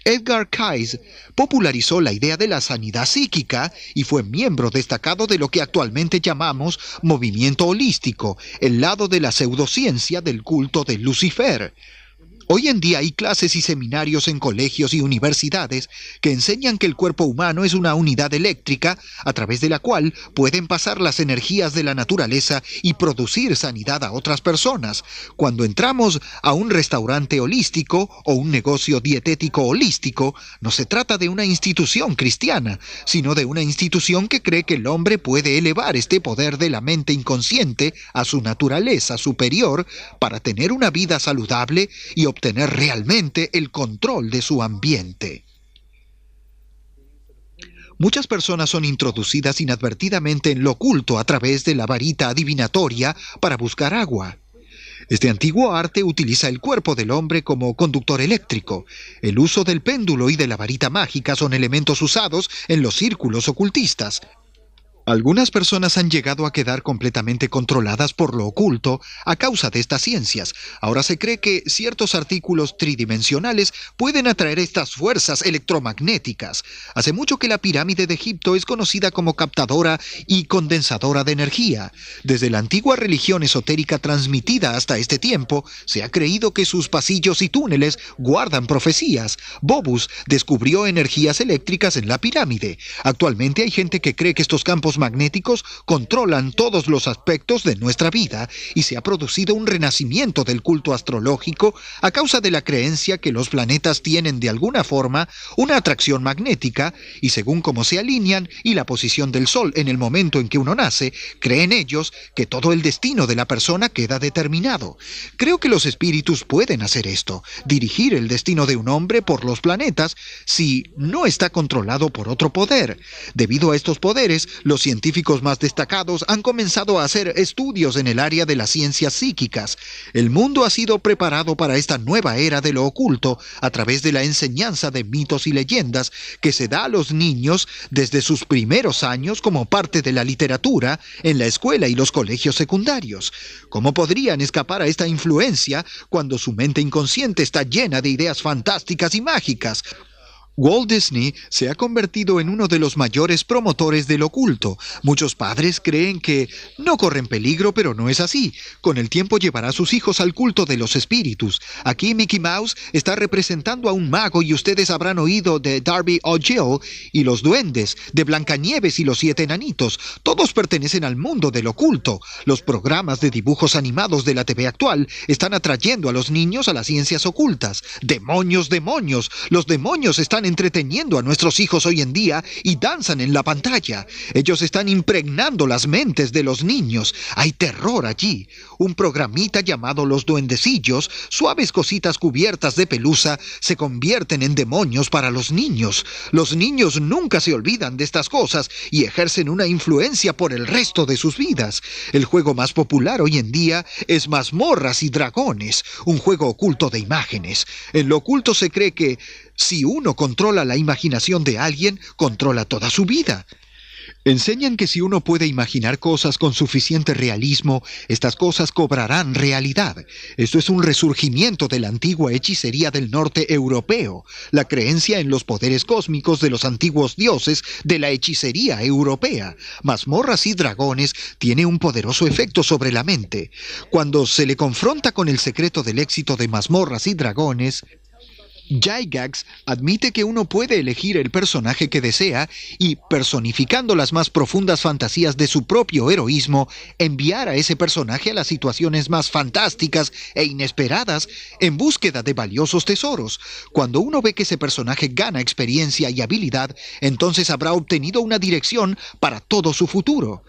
Edgar Cayce popularizó la idea de la sanidad psíquica y fue miembro destacado de lo que actualmente llamamos movimiento holístico, el lado de la pseudociencia del culto de Lucifer. Hoy en día hay clases y seminarios en colegios y universidades que enseñan que el cuerpo humano es una unidad eléctrica a través de la cual pueden pasar las energías de la naturaleza y producir sanidad a otras personas. Cuando entramos a un restaurante holístico o un negocio dietético holístico, no se trata de una institución cristiana, sino de una institución que cree que el hombre puede elevar este poder de la mente inconsciente a su naturaleza superior para tener una vida saludable y obtener realmente el control de su ambiente. Muchas personas son introducidas inadvertidamente en lo oculto a través de la varita adivinatoria para buscar agua. Este antiguo arte utiliza el cuerpo del hombre como conductor eléctrico. El uso del péndulo y de la varita mágica son elementos usados en los círculos ocultistas. Algunas personas han llegado a quedar completamente controladas por lo oculto a causa de estas ciencias. Ahora se cree que ciertos artículos tridimensionales pueden atraer estas fuerzas electromagnéticas. Hace mucho que la pirámide de Egipto es conocida como captadora y condensadora de energía. Desde la antigua religión esotérica transmitida hasta este tiempo, se ha creído que sus pasillos y túneles guardan profecías. Bobus descubrió energías eléctricas en la pirámide. Actualmente hay gente que cree que estos campos magnéticos controlan todos los aspectos de nuestra vida y se ha producido un renacimiento del culto astrológico a causa de la creencia que los planetas tienen de alguna forma una atracción magnética y según cómo se alinean y la posición del Sol en el momento en que uno nace, creen ellos que todo el destino de la persona queda determinado. Creo que los espíritus pueden hacer esto, dirigir el destino de un hombre por los planetas si no está controlado por otro poder. Debido a estos poderes, los científicos más destacados han comenzado a hacer estudios en el área de las ciencias psíquicas. El mundo ha sido preparado para esta nueva era de lo oculto a través de la enseñanza de mitos y leyendas que se da a los niños desde sus primeros años como parte de la literatura en la escuela y los colegios secundarios. ¿Cómo podrían escapar a esta influencia cuando su mente inconsciente está llena de ideas fantásticas y mágicas? Walt Disney se ha convertido en uno de los mayores promotores del oculto. Muchos padres creen que no corren peligro, pero no es así. Con el tiempo llevará a sus hijos al culto de los espíritus. Aquí Mickey Mouse está representando a un mago y ustedes habrán oído de Darby O'Gill y los duendes, de Blancanieves y los 7 enanitos. Todos pertenecen al mundo del oculto. Los programas de dibujos animados de la TV actual están atrayendo a los niños a las ciencias ocultas. ¡Demonios, demonios! Los demonios están entreteniendo a nuestros hijos hoy en día y danzan en la pantalla. Ellos están impregnando las mentes de los niños. Hay terror allí. Un programita llamado Los Duendecillos, suaves cositas cubiertas de pelusa, se convierten en demonios para los niños. Los niños nunca se olvidan de estas cosas y ejercen una influencia por el resto de sus vidas. El juego más popular hoy en día es Mazmorras y Dragones, un juego oculto de imágenes. En lo oculto se cree que si uno controla la imaginación de alguien, controla toda su vida. Enseñan que si uno puede imaginar cosas con suficiente realismo, estas cosas cobrarán realidad. Esto es un resurgimiento de la antigua hechicería del norte europeo, la creencia en los poderes cósmicos de los antiguos dioses de la hechicería europea. Mazmorras y Dragones tiene un poderoso efecto sobre la mente. Cuando se le confronta con el secreto del éxito de Mazmorras y Dragones, Gygax admite que uno puede elegir el personaje que desea y, personificando las más profundas fantasías de su propio heroísmo, enviar a ese personaje a las situaciones más fantásticas e inesperadas en búsqueda de valiosos tesoros. Cuando uno ve que ese personaje gana experiencia y habilidad, entonces habrá obtenido una dirección para todo su futuro.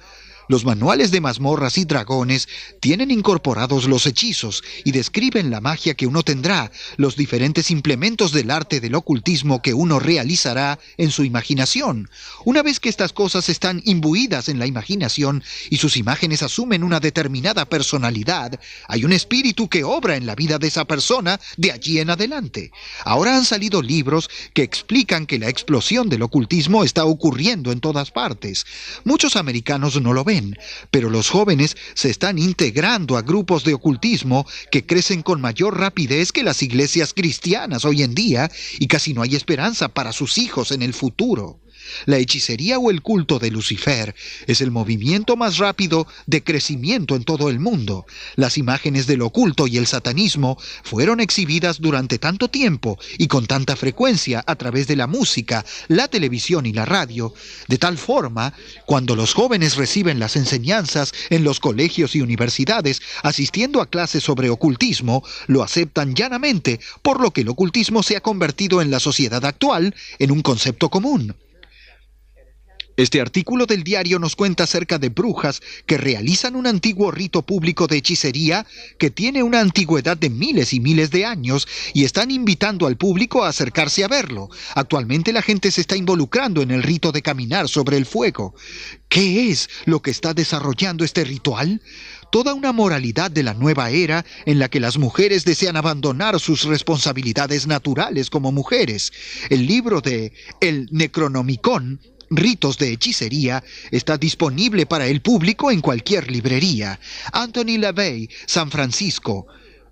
Los manuales de Mazmorras y Dragones tienen incorporados los hechizos y describen la magia que uno tendrá, los diferentes implementos del arte del ocultismo que uno realizará en su imaginación. Una vez que estas cosas están imbuidas en la imaginación y sus imágenes asumen una determinada personalidad, hay un espíritu que obra en la vida de esa persona de allí en adelante. Ahora han salido libros que explican que la explosión del ocultismo está ocurriendo en todas partes. Muchos americanos no lo ven, pero los jóvenes se están integrando a grupos de ocultismo que crecen con mayor rapidez que las iglesias cristianas hoy en día y casi no hay esperanza para sus hijos en el futuro. La hechicería o el culto de Lucifer es el movimiento más rápido de crecimiento en todo el mundo. Las imágenes del oculto y el satanismo fueron exhibidas durante tanto tiempo y con tanta frecuencia a través de la música, la televisión y la radio, de tal forma, cuando los jóvenes reciben las enseñanzas en los colegios y universidades asistiendo a clases sobre ocultismo, lo aceptan llanamente, por lo que el ocultismo se ha convertido en la sociedad actual en un concepto común. Este artículo del diario nos cuenta acerca de brujas que realizan un antiguo rito público de hechicería que tiene una antigüedad de miles y miles de años y están invitando al público a acercarse a verlo. Actualmente la gente se está involucrando en el rito de caminar sobre el fuego. ¿Qué es lo que está desarrollando este ritual? Toda una moralidad de la nueva era en la que las mujeres desean abandonar sus responsabilidades naturales como mujeres. El libro de El Necronomicon, Ritos de Hechicería, está disponible para el público en cualquier librería. Anthony LaVey, San Francisco,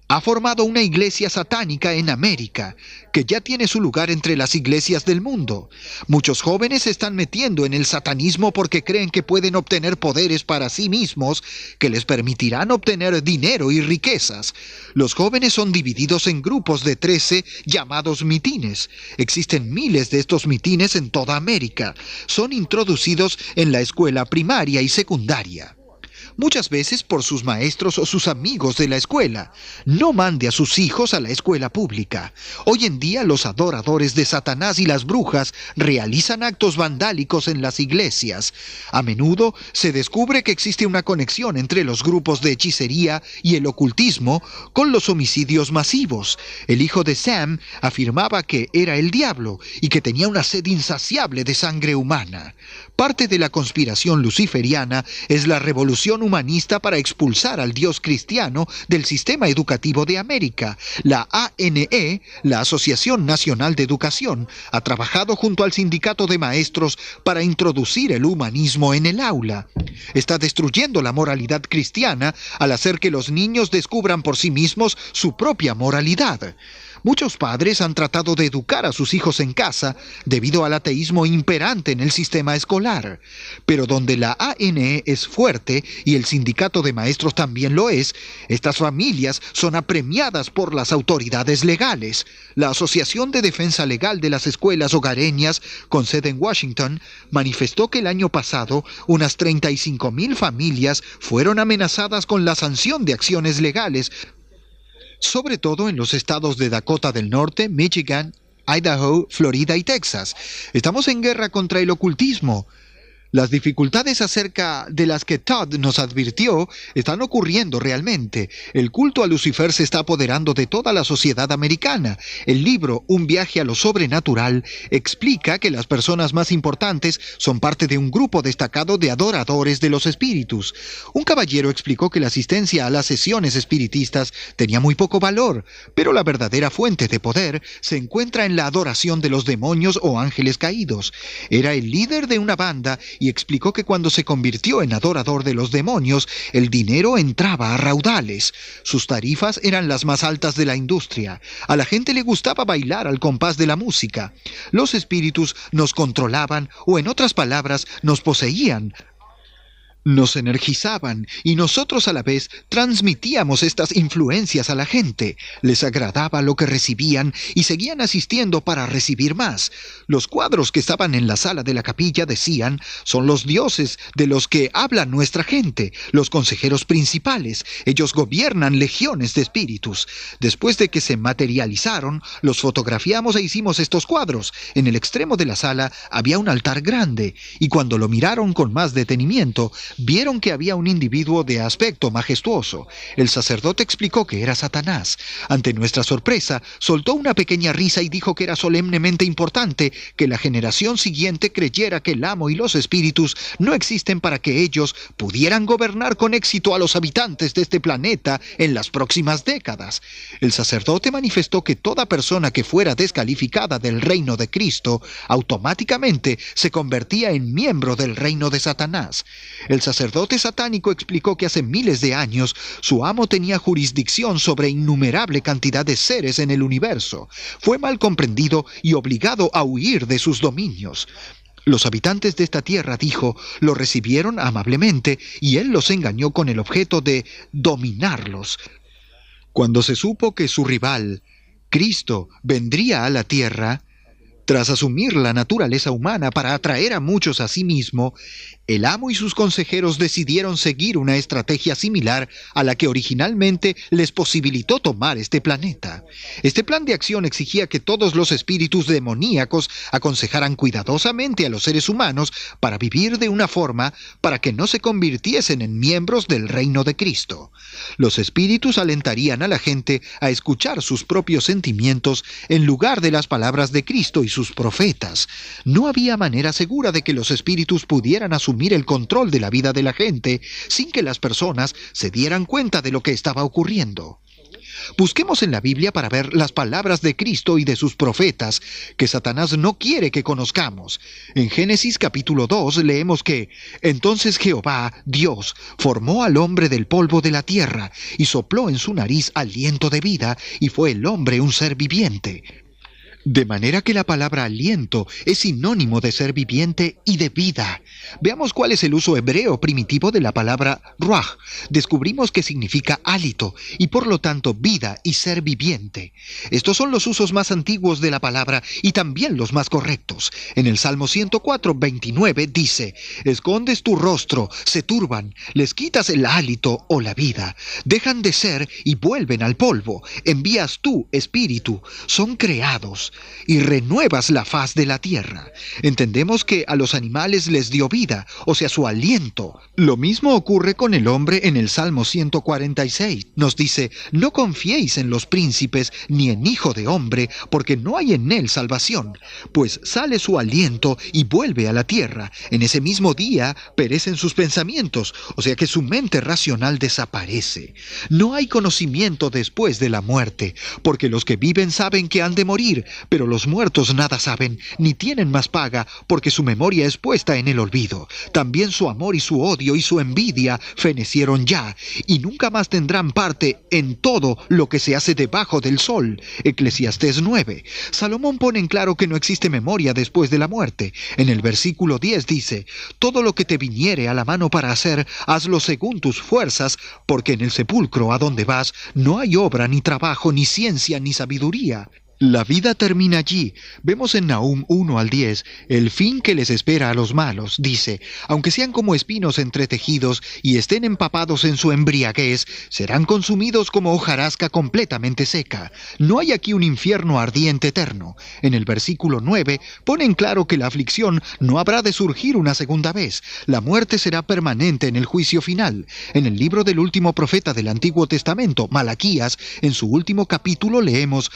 ha formado una iglesia satánica en América, que ya tiene su lugar entre las iglesias del mundo. Muchos jóvenes se están metiendo en el satanismo porque creen que pueden obtener poderes para sí mismos que les permitirán obtener dinero y riquezas. Los jóvenes son divididos en grupos de 13 llamados mitines. Existen miles de estos mitines en toda América. Son introducidos en la escuela primaria y secundaria, muchas veces por sus maestros o sus amigos de la escuela. No mande a sus hijos a la escuela pública. Hoy en día los adoradores de Satanás y las brujas realizan actos vandálicos en las iglesias. A menudo se descubre que existe una conexión entre los grupos de hechicería y el ocultismo con los homicidios masivos. El hijo de Sam afirmaba que era el diablo y que tenía una sed insaciable de sangre humana. Parte de la conspiración luciferiana es la revolución humanista para expulsar al Dios cristiano del sistema educativo de América. La ANE, la Asociación Nacional de Educación, ha trabajado junto al sindicato de maestros para introducir el humanismo en el aula. Está destruyendo la moralidad cristiana al hacer que los niños descubran por sí mismos su propia moralidad. Muchos padres han tratado de educar a sus hijos en casa debido al ateísmo imperante en el sistema escolar. Pero donde la ANE es fuerte y el sindicato de maestros también lo es, estas familias son apremiadas por las autoridades legales. La Asociación de Defensa Legal de las Escuelas Hogareñas, con sede en Washington, manifestó que el año pasado unas 35,000 familias fueron amenazadas con la sanción de acciones legales, sobre todo en los estados de Dakota del Norte, Michigan, Idaho, Florida y Texas. Estamos en guerra contra el ocultismo. Las dificultades acerca de las que Todd nos advirtió están ocurriendo realmente. El culto a Lucifer se está apoderando de toda la sociedad americana. El libro Un viaje a lo sobrenatural explica que las personas más importantes son parte de un grupo destacado de adoradores de los espíritus. Un caballero explicó que la asistencia a las sesiones espiritistas tenía muy poco valor, pero la verdadera fuente de poder se encuentra en la adoración de los demonios o ángeles caídos. Era el líder de una banda y explicó que cuando se convirtió en adorador de los demonios, el dinero entraba a raudales. Sus tarifas eran las más altas de la industria. A la gente le gustaba bailar al compás de la música. Los espíritus nos controlaban o, en otras palabras, nos poseían. Nos energizaban y nosotros a la vez transmitíamos estas influencias a la gente. Les agradaba lo que recibían y seguían asistiendo para recibir más. Los cuadros que estaban en la sala de la capilla decían: son los dioses de los que habla nuestra gente, los consejeros principales. Ellos gobiernan legiones de espíritus. Después de que se materializaron, los fotografiamos e hicimos estos cuadros. En el extremo de la sala había un altar grande y cuando lo miraron con más detenimiento, vieron que había un individuo de aspecto majestuoso. El sacerdote explicó que era Satanás. Ante nuestra sorpresa, soltó una pequeña risa y dijo que era solemnemente importante que la generación siguiente creyera que el amo y los espíritus no existen para que ellos pudieran gobernar con éxito a los habitantes de este planeta en las próximas décadas. El sacerdote manifestó que toda persona que fuera descalificada del reino de Cristo automáticamente se convertía en miembro del reino de Satanás. El sacerdote satánico explicó que hace miles de años su amo tenía jurisdicción sobre innumerable cantidad de seres en el universo. Fue mal comprendido y obligado a huir de sus dominios. Los habitantes de esta tierra, dijo, lo recibieron amablemente y él los engañó con el objeto de dominarlos. Cuando se supo que su rival, Cristo, vendría a la tierra, tras asumir la naturaleza humana para atraer a muchos a sí mismo, el amo y sus consejeros decidieron seguir una estrategia similar a la que originalmente les posibilitó tomar este planeta. Este plan de acción exigía que todos los espíritus demoníacos aconsejaran cuidadosamente a los seres humanos para vivir de una forma para que no se convirtiesen en miembros del reino de Cristo. Los espíritus alentarían a la gente a escuchar sus propios sentimientos en lugar de las palabras de Cristo y sus profetas. No había manera segura de que los espíritus pudieran asumir el control de la vida de la gente sin que las personas se dieran cuenta de lo que estaba ocurriendo. Busquemos en la Biblia para ver las palabras de Cristo y de sus profetas que Satanás no quiere que conozcamos. En Génesis capítulo 2 leemos que entonces Jehová, Dios, formó al hombre del polvo de la tierra y sopló en su nariz aliento de vida y fue el hombre un ser viviente. De manera que la palabra aliento es sinónimo de ser viviente y de vida. Veamos cuál es el uso hebreo primitivo de la palabra ruach. Descubrimos que significa hálito y por lo tanto vida y ser viviente. Estos son los usos más antiguos de la palabra y también los más correctos. En el Salmo 104:29 dice: escondes tu rostro, se turban, les quitas el hálito o la vida, dejan de ser y vuelven al polvo, envías tú, espíritu, son creados y renuevas la faz de la tierra. Entendemos que a los animales les dio vida, o sea, su aliento. Lo mismo ocurre con el hombre en el Salmo 146. Nos dice: no confiéis en los príncipes ni en hijo de hombre, porque no hay en él salvación, pues sale su aliento y vuelve a la tierra. En ese mismo día perecen sus pensamientos, o sea que su mente racional desaparece. No hay conocimiento después de la muerte, porque los que viven saben que han de morir, Pero los muertos nada saben, ni tienen más paga, porque su memoria es puesta en el olvido. También su amor y su odio y su envidia fenecieron ya, y nunca más tendrán parte en todo lo que se hace debajo del sol. Eclesiastés 9. Salomón pone en claro que no existe memoria después de la muerte. En el versículo 10 dice: todo lo que te viniere a la mano para hacer, hazlo según tus fuerzas, porque en el sepulcro a donde vas no hay obra, ni trabajo, ni ciencia, ni sabiduría. La vida termina allí. Vemos en Nahum 1 al 10 el fin que les espera a los malos. Dice: aunque sean como espinos entretejidos y estén empapados en su embriaguez, serán consumidos como hojarasca completamente seca. No hay aquí un infierno ardiente eterno. En el versículo 9 pone en claro que la aflicción no habrá de surgir una segunda vez. La muerte será permanente en el juicio final. En el libro del último profeta del Antiguo Testamento, Malaquías, en su último capítulo leemos: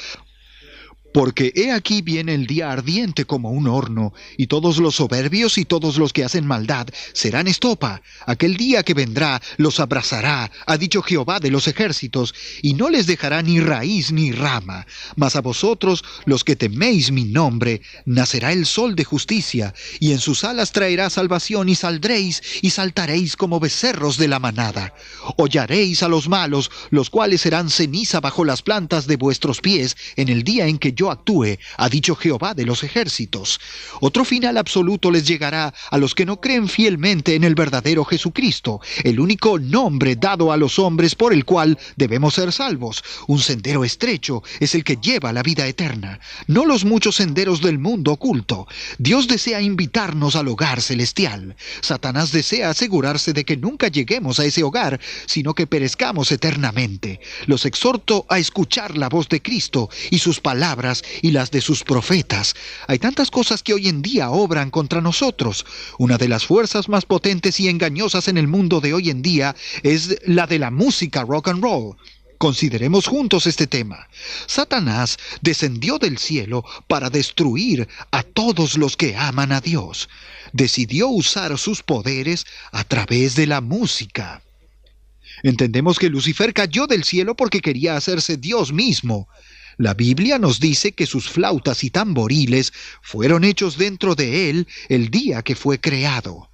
porque he aquí viene el día ardiente como un horno, y todos los soberbios y todos los que hacen maldad serán estopa. Aquel día que vendrá los abrazará, ha dicho Jehová de los ejércitos, y no les dejará ni raíz ni rama. Mas a vosotros, los que teméis mi nombre, nacerá el sol de justicia, y en sus alas traerá salvación, y saldréis y saltaréis como becerros de la manada. Hollaréis a los malos, los cuales serán ceniza bajo las plantas de vuestros pies en el día en que yo actúe, ha dicho Jehová de los ejércitos. Otro final absoluto les llegará a los que no creen fielmente en el verdadero Jesucristo, el único nombre dado a los hombres por el cual debemos ser salvos. Un sendero estrecho es el que lleva a la vida eterna, no los muchos senderos del mundo oculto. Dios desea invitarnos al hogar celestial. Satanás desea asegurarse de que nunca lleguemos a ese hogar, sino que perezcamos eternamente. Los exhorto a escuchar la voz de Cristo y sus palabras y las de sus profetas. Hay tantas cosas que hoy en día obran contra nosotros. Una de las fuerzas más potentes y engañosas en el mundo de hoy en día es la de la música rock and roll. Consideremos juntos este tema. Satanás descendió del cielo para destruir a todos los que aman a Dios. Decidió usar sus poderes a través de la música. Entendemos que Lucifer cayó del cielo porque quería hacerse Dios mismo. La Biblia nos dice que sus flautas y tamboriles fueron hechos dentro de él el día que fue creado.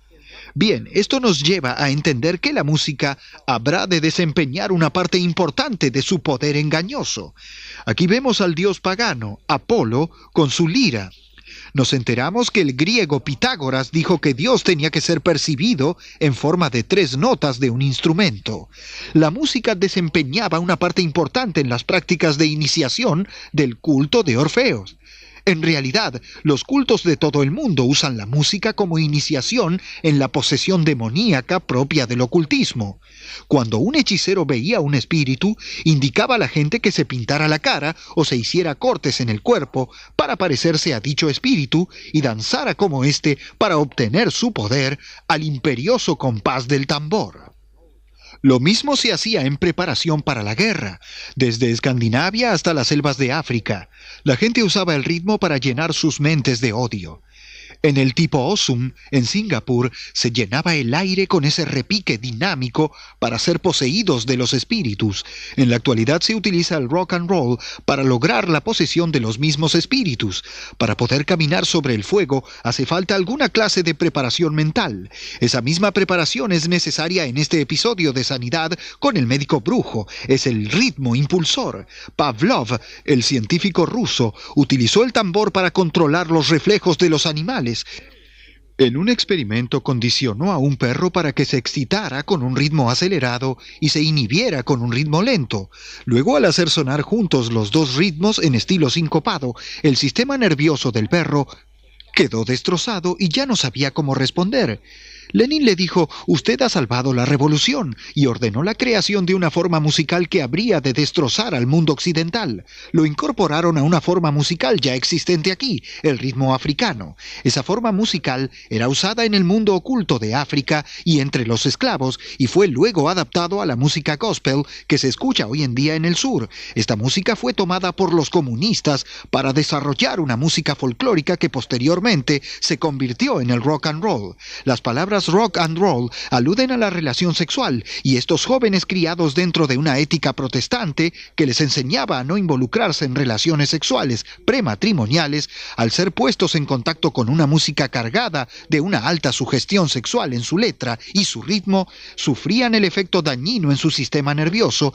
Bien, esto nos lleva a entender que la música habrá de desempeñar una parte importante de su poder engañoso. Aquí vemos al dios pagano, Apolo, con su lira. Nos enteramos que el griego Pitágoras dijo que Dios tenía que ser percibido en forma de 3 notas de un instrumento. La música desempeñaba una parte importante en las prácticas de iniciación del culto de Orfeos. En realidad, los cultos de todo el mundo usan la música como iniciación en la posesión demoníaca propia del ocultismo. Cuando un hechicero veía un espíritu, indicaba a la gente que se pintara la cara o se hiciera cortes en el cuerpo para parecerse a dicho espíritu y danzara como éste para obtener su poder al imperioso compás del tambor. Lo mismo se hacía en preparación para la guerra, desde Escandinavia hasta las selvas de África. La gente usaba el ritmo para llenar sus mentes de odio. En el tipo Osum, en Singapur, se llenaba el aire con ese repique dinámico para ser poseídos de los espíritus. En la actualidad se utiliza el rock and roll para lograr la posesión de los mismos espíritus. Para poder caminar sobre el fuego hace falta alguna clase de preparación mental. Esa misma preparación es necesaria en este episodio de Sanidad con el médico brujo. Es el ritmo impulsor. Pavlov, el científico ruso, utilizó el tambor para controlar los reflejos de los animales. En un experimento condicionó a un perro para que se excitara con un ritmo acelerado y se inhibiera con un ritmo lento. Luego, al hacer sonar juntos los 2 ritmos en estilo sincopado, el sistema nervioso del perro quedó destrozado y ya no sabía cómo responder. Lenin le dijo: «Usted ha salvado la revolución», y ordenó la creación de una forma musical que habría de destrozar al mundo occidental. Lo incorporaron a una forma musical ya existente aquí, el ritmo africano. Esa forma musical era usada en el mundo oculto de África y entre los esclavos, y fue luego adaptado a la música gospel que se escucha hoy en día en el sur. Esta música fue tomada por los comunistas para desarrollar una música folclórica que posteriormente se convirtió en el rock and roll. Las palabras palabras rock and roll aluden a la relación sexual, y estos jóvenes criados dentro de una ética protestante que les enseñaba a no involucrarse en relaciones sexuales prematrimoniales, al ser puestos en contacto con una música cargada de una alta sugestión sexual en su letra y su ritmo, sufrían el efecto dañino en su sistema nervioso,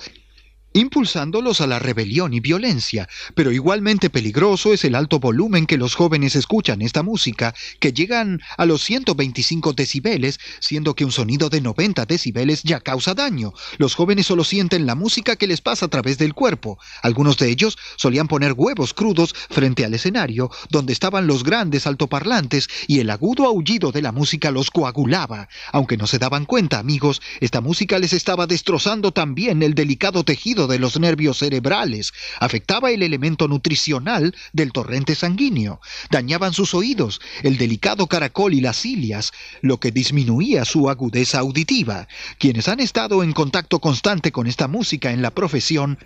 impulsándolos a la rebelión y violencia. Pero igualmente peligroso es el alto volumen que los jóvenes escuchan esta música, que llegan a los 125 decibeles, siendo que un sonido de 90 decibeles ya causa daño. Los jóvenes solo sienten la música que les pasa a través del cuerpo. Algunos de ellos solían poner huevos crudos frente al escenario, donde estaban los grandes altoparlantes, y el agudo aullido de la música los coagulaba. Aunque no se daban cuenta, amigos, esta música les estaba destrozando también el delicado tejido de los nervios cerebrales, afectaba el elemento nutricional del torrente sanguíneo, dañaban sus oídos, el delicado caracol y las cilias, lo que disminuía su agudeza auditiva. Quienes han estado en contacto constante con esta música en la profesión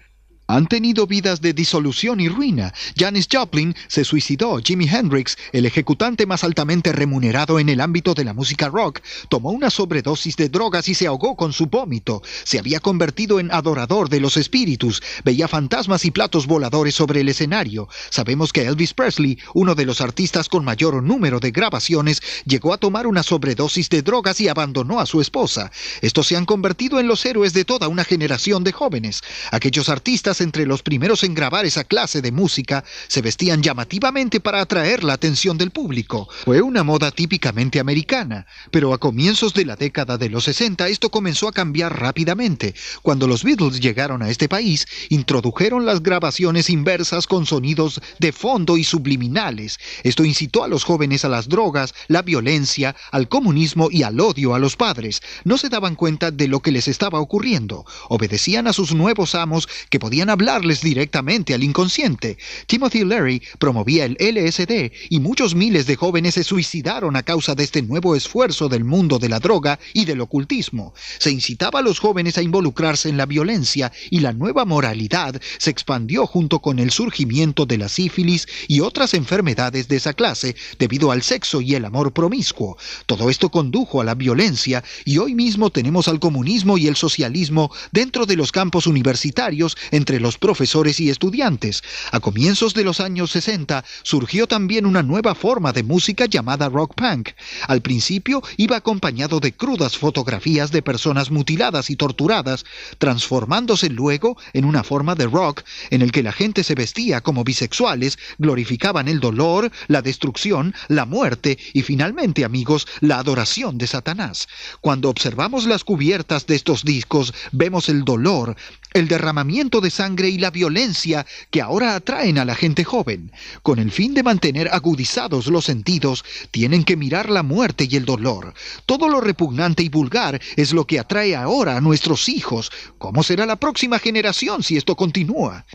han tenido vidas de disolución y ruina. Janis Joplin se suicidó. Jimi Hendrix, el ejecutante más altamente remunerado en el ámbito de la música rock, tomó una sobredosis de drogas y se ahogó con su vómito. Se había convertido en adorador de los espíritus. Veía fantasmas y platos voladores sobre el escenario. Sabemos que Elvis Presley, uno de los artistas con mayor número de grabaciones, llegó a tomar una sobredosis de drogas y abandonó a su esposa. Estos se han convertido en los héroes de toda una generación de jóvenes. Aquellos artistas entre los primeros en grabar esa clase de música se vestían llamativamente para atraer la atención del público. Fue una moda típicamente americana, pero a comienzos de la década de los 60 esto comenzó a cambiar rápidamente. Cuando los Beatles llegaron a este país, introdujeron las grabaciones inversas con sonidos de fondo y subliminales. Esto incitó a los jóvenes a las drogas, la violencia, al comunismo y al odio a los padres. No se daban cuenta de lo que les estaba ocurriendo. Obedecían a sus nuevos amos, que podían hablarles directamente al inconsciente. Timothy Leary promovía el LSD y muchos miles de jóvenes se suicidaron a causa de este nuevo esfuerzo del mundo de la droga y del ocultismo. Se incitaba a los jóvenes a involucrarse en la violencia y la nueva moralidad se expandió junto con el surgimiento de la sífilis y otras enfermedades de esa clase debido al sexo y el amor promiscuo. Todo esto condujo a la violencia y hoy mismo tenemos al comunismo y el socialismo dentro de los campos universitarios entre los profesores y estudiantes. A comienzos de los años 60 surgió también una nueva forma de música llamada rock punk. Al principio iba acompañado de crudas fotografías de personas mutiladas y torturadas, transformándose luego en una forma de rock en el que la gente se vestía como bisexuales, glorificaban el dolor, la destrucción, la muerte y finalmente, amigos, la adoración de Satanás. Cuando observamos las cubiertas de estos discos, vemos el dolor, el derramamiento de sangre y la violencia que ahora atraen a la gente joven. Con el fin de mantener agudizados los sentidos, tienen que mirar la muerte y el dolor. Todo lo repugnante y vulgar es lo que atrae ahora a nuestros hijos. ¿Cómo será la próxima generación si esto continúa?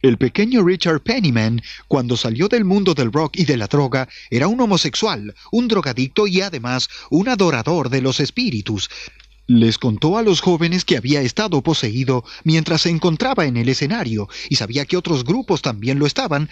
El pequeño Richard Penniman, cuando salió del mundo del rock y de la droga, era un homosexual, un drogadicto y además un adorador de los espíritus. Les contó a los jóvenes que había estado poseído mientras se encontraba en el escenario y sabía que otros grupos también lo estaban,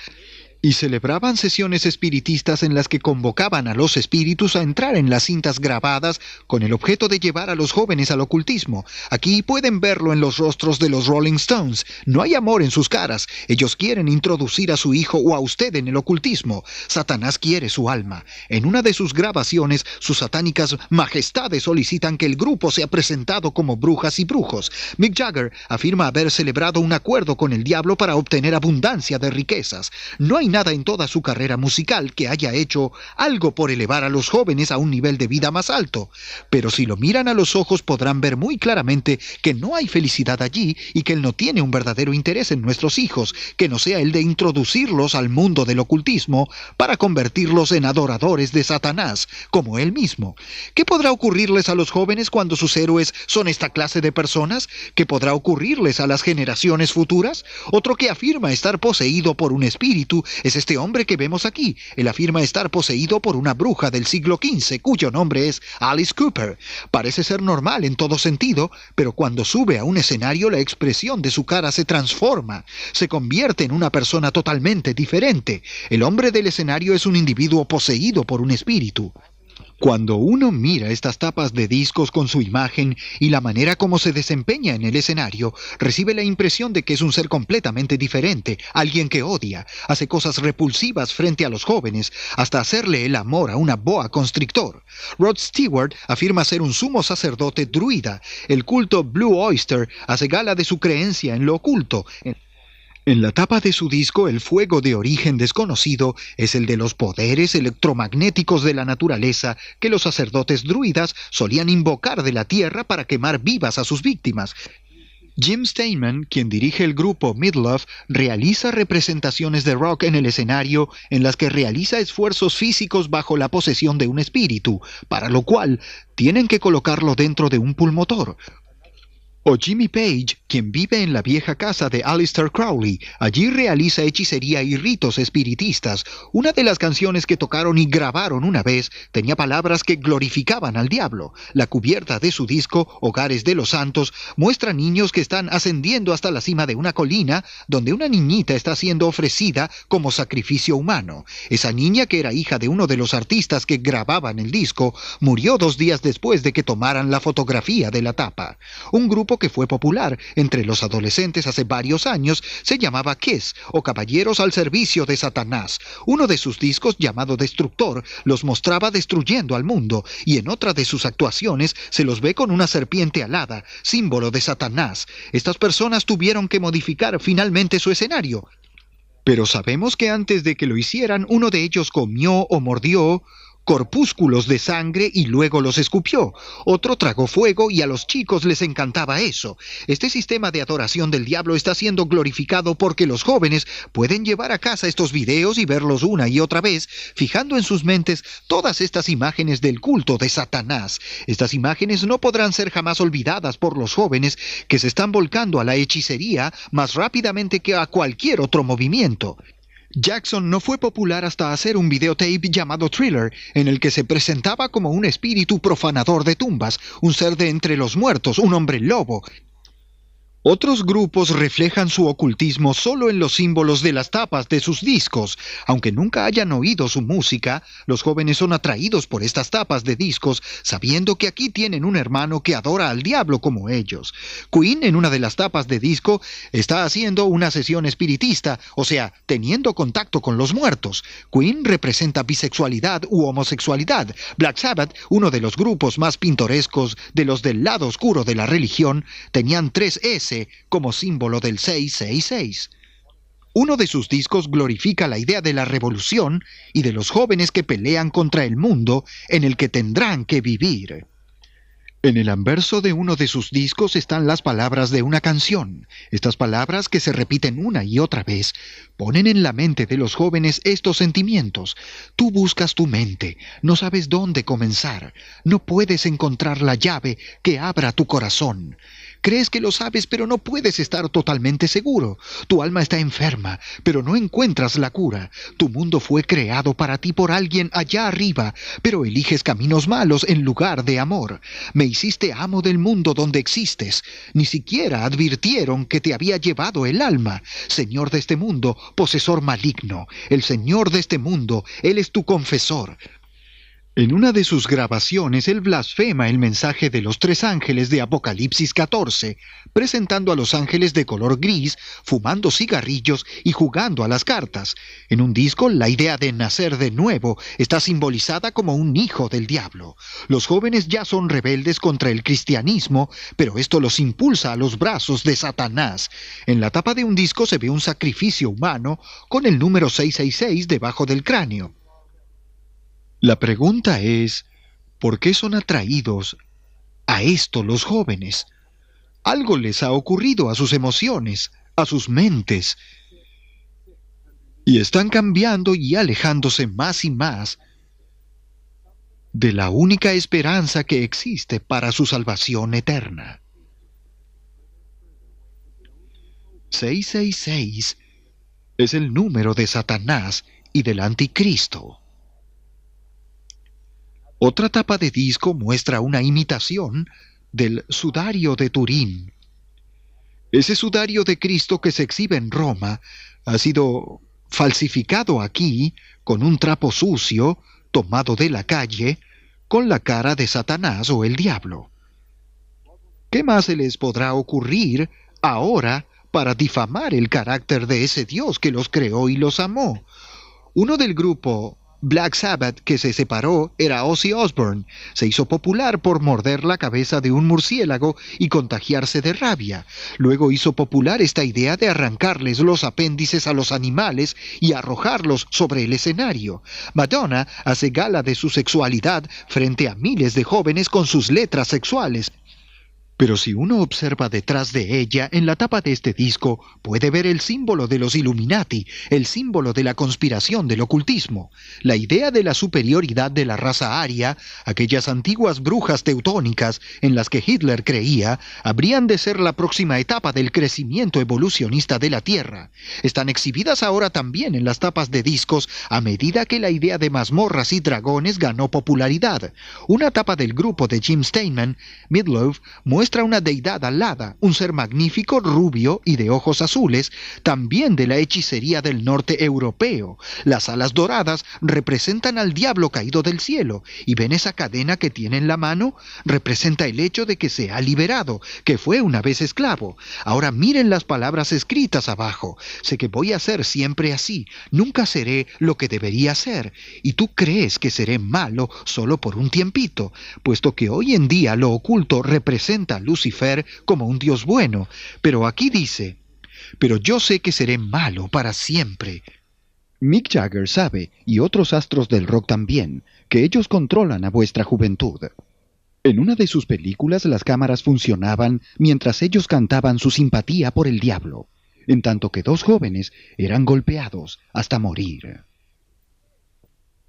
y celebraban sesiones espiritistas en las que convocaban a los espíritus a entrar en las cintas grabadas con el objeto de llevar a los jóvenes al ocultismo. Aquí pueden verlo en los rostros de los Rolling Stones. No hay amor en sus caras. Ellos quieren introducir a su hijo o a usted en el ocultismo. Satanás quiere su alma. En una de sus grabaciones, sus satánicas majestades solicitan que el grupo sea presentado como brujas y brujos. Mick Jagger afirma haber celebrado un acuerdo con el diablo para obtener abundancia de riquezas. No hay nada en toda su carrera musical que haya hecho algo por elevar a los jóvenes a un nivel de vida más alto. Pero si lo miran a los ojos podrán ver muy claramente que no hay felicidad allí y que él no tiene un verdadero interés en nuestros hijos, que no sea el de introducirlos al mundo del ocultismo para convertirlos en adoradores de Satanás, como él mismo. ¿Qué podrá ocurrirles a los jóvenes cuando sus héroes son esta clase de personas? ¿Qué podrá ocurrirles a las generaciones futuras? Otro que afirma estar poseído por un espíritu es este hombre que vemos aquí. Él afirma estar poseído por una bruja del siglo XV, cuyo nombre es Alice Cooper. Parece ser normal en todo sentido, pero cuando sube a un escenario la expresión de su cara se transforma. Se convierte en una persona totalmente diferente. El hombre del escenario es un individuo poseído por un espíritu. Cuando uno mira estas tapas de discos con su imagen y la manera como se desempeña en el escenario, recibe la impresión de que es un ser completamente diferente, alguien que odia, hace cosas repulsivas frente a los jóvenes, hasta hacerle el amor a una boa constrictor. Rod Stewart afirma ser un sumo sacerdote druida. El culto Blue Oyster hace gala de su creencia en lo oculto. En la tapa de su disco, el fuego de origen desconocido es el de los poderes electromagnéticos de la naturaleza que los sacerdotes druidas solían invocar de la tierra para quemar vivas a sus víctimas. Jim Steinman, quien dirige el grupo Midlove, realiza representaciones de rock en el escenario en las que realiza esfuerzos físicos bajo la posesión de un espíritu, para lo cual tienen que colocarlo dentro de un pulmotor. O Jimmy Page, quien vive en la vieja casa de Aleister Crowley. Allí realiza hechicería y ritos espiritistas. Una de las canciones que tocaron y grabaron una vez tenía palabras que glorificaban al diablo. La cubierta de su disco, Hogares de los Santos, muestra niños que están ascendiendo hasta la cima de una colina donde una niñita está siendo ofrecida como sacrificio humano. Esa niña, que era hija de uno de los artistas que grababan el disco, murió 2 días después de que tomaran la fotografía de la tapa. Un grupo que fue popular entre los adolescentes hace varios años se llamaba Kiss, o Caballeros al Servicio de Satanás. Uno de sus discos, llamado Destructor, los mostraba destruyendo al mundo, y en otra de sus actuaciones se los ve con una serpiente alada, símbolo de Satanás. Estas personas tuvieron que modificar finalmente su escenario. Pero sabemos que antes de que lo hicieran, uno de ellos comió o mordió corpúsculos de sangre y luego los escupió. Otro tragó fuego y a los chicos les encantaba eso. Este sistema de adoración del diablo está siendo glorificado porque los jóvenes pueden llevar a casa estos videos y verlos una y otra vez, fijando en sus mentes todas estas imágenes del culto de Satanás. Estas imágenes no podrán ser jamás olvidadas por los jóvenes que se están volcando a la hechicería más rápidamente que a cualquier otro movimiento. Jackson no fue popular hasta hacer un videotape llamado Thriller, en el que se presentaba como un espíritu profanador de tumbas, un ser de entre los muertos, un hombre lobo. Otros grupos reflejan su ocultismo solo en los símbolos de las tapas de sus discos. Aunque nunca hayan oído su música, los jóvenes son atraídos por estas tapas de discos, sabiendo que aquí tienen un hermano que adora al diablo como ellos. Queen, en una de las tapas de disco, está haciendo una sesión espiritista, o sea, teniendo contacto con los muertos. Queen representa bisexualidad u homosexualidad. Black Sabbath, uno de los grupos más pintorescos de los del lado oscuro de la religión, tenían 3 S como símbolo del 666. Uno de sus discos glorifica la idea de la revolución y de los jóvenes que pelean contra el mundo en el que tendrán que vivir. En el anverso de uno de sus discos están las palabras de una canción. Estas palabras, que se repiten una y otra vez, ponen en la mente de los jóvenes estos sentimientos. Tú buscas tu mente, no sabes dónde comenzar, no puedes encontrar la llave que abra tu corazón. Crees que lo sabes, pero no puedes estar totalmente seguro. Tu alma está enferma, pero no encuentras la cura. Tu mundo fue creado para ti por alguien allá arriba, pero eliges caminos malos en lugar de amor. Me hiciste amo del mundo donde existes. Ni siquiera advirtieron que te había llevado el alma. Señor de este mundo, posesor maligno. El Señor de este mundo, Él es tu confesor. En una de sus grabaciones, él blasfema el mensaje de los 3 ángeles de Apocalipsis 14, presentando a los ángeles de color gris, fumando cigarrillos y jugando a las cartas. En un disco, la idea de nacer de nuevo está simbolizada como un hijo del diablo. Los jóvenes ya son rebeldes contra el cristianismo, pero esto los impulsa a los brazos de Satanás. En la tapa de un disco se ve un sacrificio humano con el número 666 debajo del cráneo. La pregunta es, ¿por qué son atraídos a esto los jóvenes? Algo les ha ocurrido a sus emociones, a sus mentes, y están cambiando y alejándose más y más de la única esperanza que existe para su salvación eterna. 666 es el número de Satanás y del Anticristo. Otra tapa de disco muestra una imitación del sudario de Turín. Ese sudario de Cristo que se exhibe en Roma ha sido falsificado aquí con un trapo sucio tomado de la calle, con la cara de Satanás o el diablo. ¿Qué más se les podrá ocurrir ahora para difamar el carácter de ese Dios que los creó y los amó? Uno del grupo Black Sabbath que se separó era Ozzy Osbourne. Se hizo popular por morder la cabeza de un murciélago y contagiarse de rabia. Luego hizo popular esta idea de arrancarles los apéndices a los animales y arrojarlos sobre el escenario. Madonna hace gala de su sexualidad frente a miles de jóvenes con sus letras sexuales. Pero si uno observa detrás de ella, en la tapa de este disco, puede ver el símbolo de los Illuminati, el símbolo de la conspiración del ocultismo. La idea de la superioridad de la raza aria, aquellas antiguas brujas teutónicas en las que Hitler creía, habrían de ser la próxima etapa del crecimiento evolucionista de la Tierra. Están exhibidas ahora también en las tapas de discos a medida que la idea de mazmorras y dragones ganó popularidad. Una tapa del grupo de Jim Steinman, Meatloaf, muestra una deidad alada, un ser magnífico, rubio y de ojos azules, también de la hechicería del norte europeo. Las alas doradas representan al diablo caído del cielo, y ven esa cadena que tiene en la mano, representa el hecho de que se ha liberado, que fue una vez esclavo. Ahora miren las palabras escritas abajo. Sé que voy a ser siempre así, nunca seré lo que debería ser, y tú crees que seré malo solo por un tiempito, puesto que hoy en día lo oculto representa a Lucifer como un dios bueno, pero aquí dice, pero yo sé que seré malo para siempre. Mick Jagger sabe, y otros astros del rock también, que ellos controlan a vuestra juventud. En una de sus películas las cámaras funcionaban mientras ellos cantaban su simpatía por el diablo, en tanto que dos jóvenes eran golpeados hasta morir.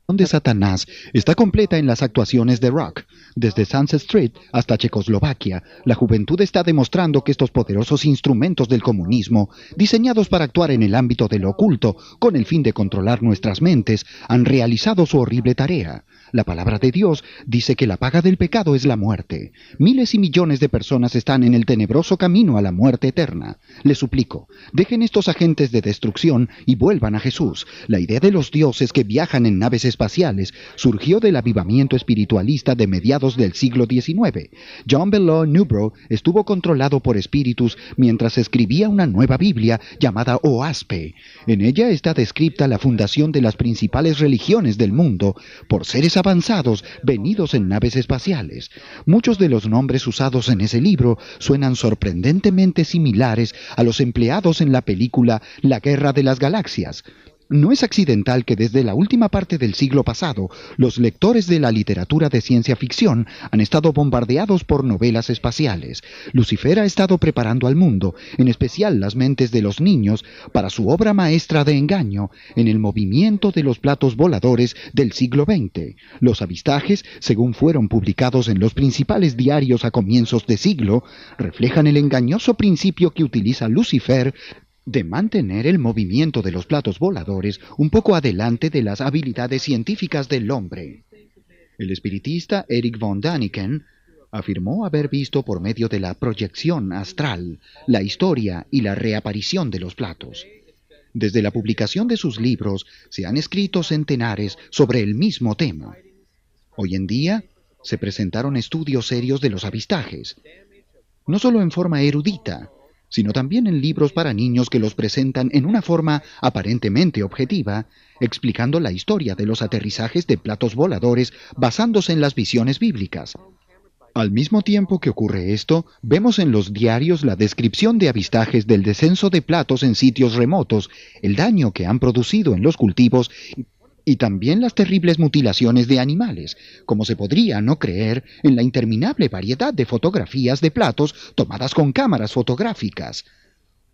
De Satanás está completa en las actuaciones de rock. Desde Sunset Street hasta Checoslovaquia, la juventud está demostrando que estos poderosos instrumentos del comunismo, diseñados para actuar en el ámbito de lo oculto, con el fin de controlar nuestras mentes, han realizado su horrible tarea. La palabra de Dios dice que la paga del pecado es la muerte. Miles y millones de personas están en el tenebroso camino a la muerte eterna. Les suplico, dejen estos agentes de destrucción y vuelvan a Jesús. La idea de los dioses que viajan en naves espaciales surgió del avivamiento espiritualista de mediados del siglo XIX. John Below Newbrough estuvo controlado por espíritus mientras escribía una nueva Biblia llamada OASPE. En ella está descrita la fundación de las principales religiones del mundo por seres avanzados venidos en naves espaciales. Muchos de los nombres usados en ese libro suenan sorprendentemente similares a los empleados en la película La Guerra de las Galaxias. No es accidental que desde la última parte del siglo pasado, los lectores de la literatura de ciencia ficción han estado bombardeados por novelas espaciales. Lucifer ha estado preparando al mundo, en especial las mentes de los niños, para su obra maestra de engaño en el movimiento de los platos voladores del siglo XX. Los avistajes, según fueron publicados en los principales diarios a comienzos de siglo, reflejan el engañoso principio que utiliza Lucifer de mantener el movimiento de los platos voladores un poco adelante de las habilidades científicas del hombre. El espiritista Eric von Däniken afirmó haber visto por medio de la proyección astral la historia y la reaparición de los platos. Desde la publicación de sus libros se han escrito centenares sobre el mismo tema. Hoy en día se presentaron estudios serios de los avistajes, no solo en forma erudita, sino también en libros para niños que los presentan en una forma aparentemente objetiva, explicando la historia de los aterrizajes de platos voladores basándose en las visiones bíblicas. Al mismo tiempo que ocurre esto, vemos en los diarios la descripción de avistajes del descenso de platos en sitios remotos, el daño que han producido en los cultivos y también las terribles mutilaciones de animales, como se podría no creer en la interminable variedad de fotografías de platos tomadas con cámaras fotográficas.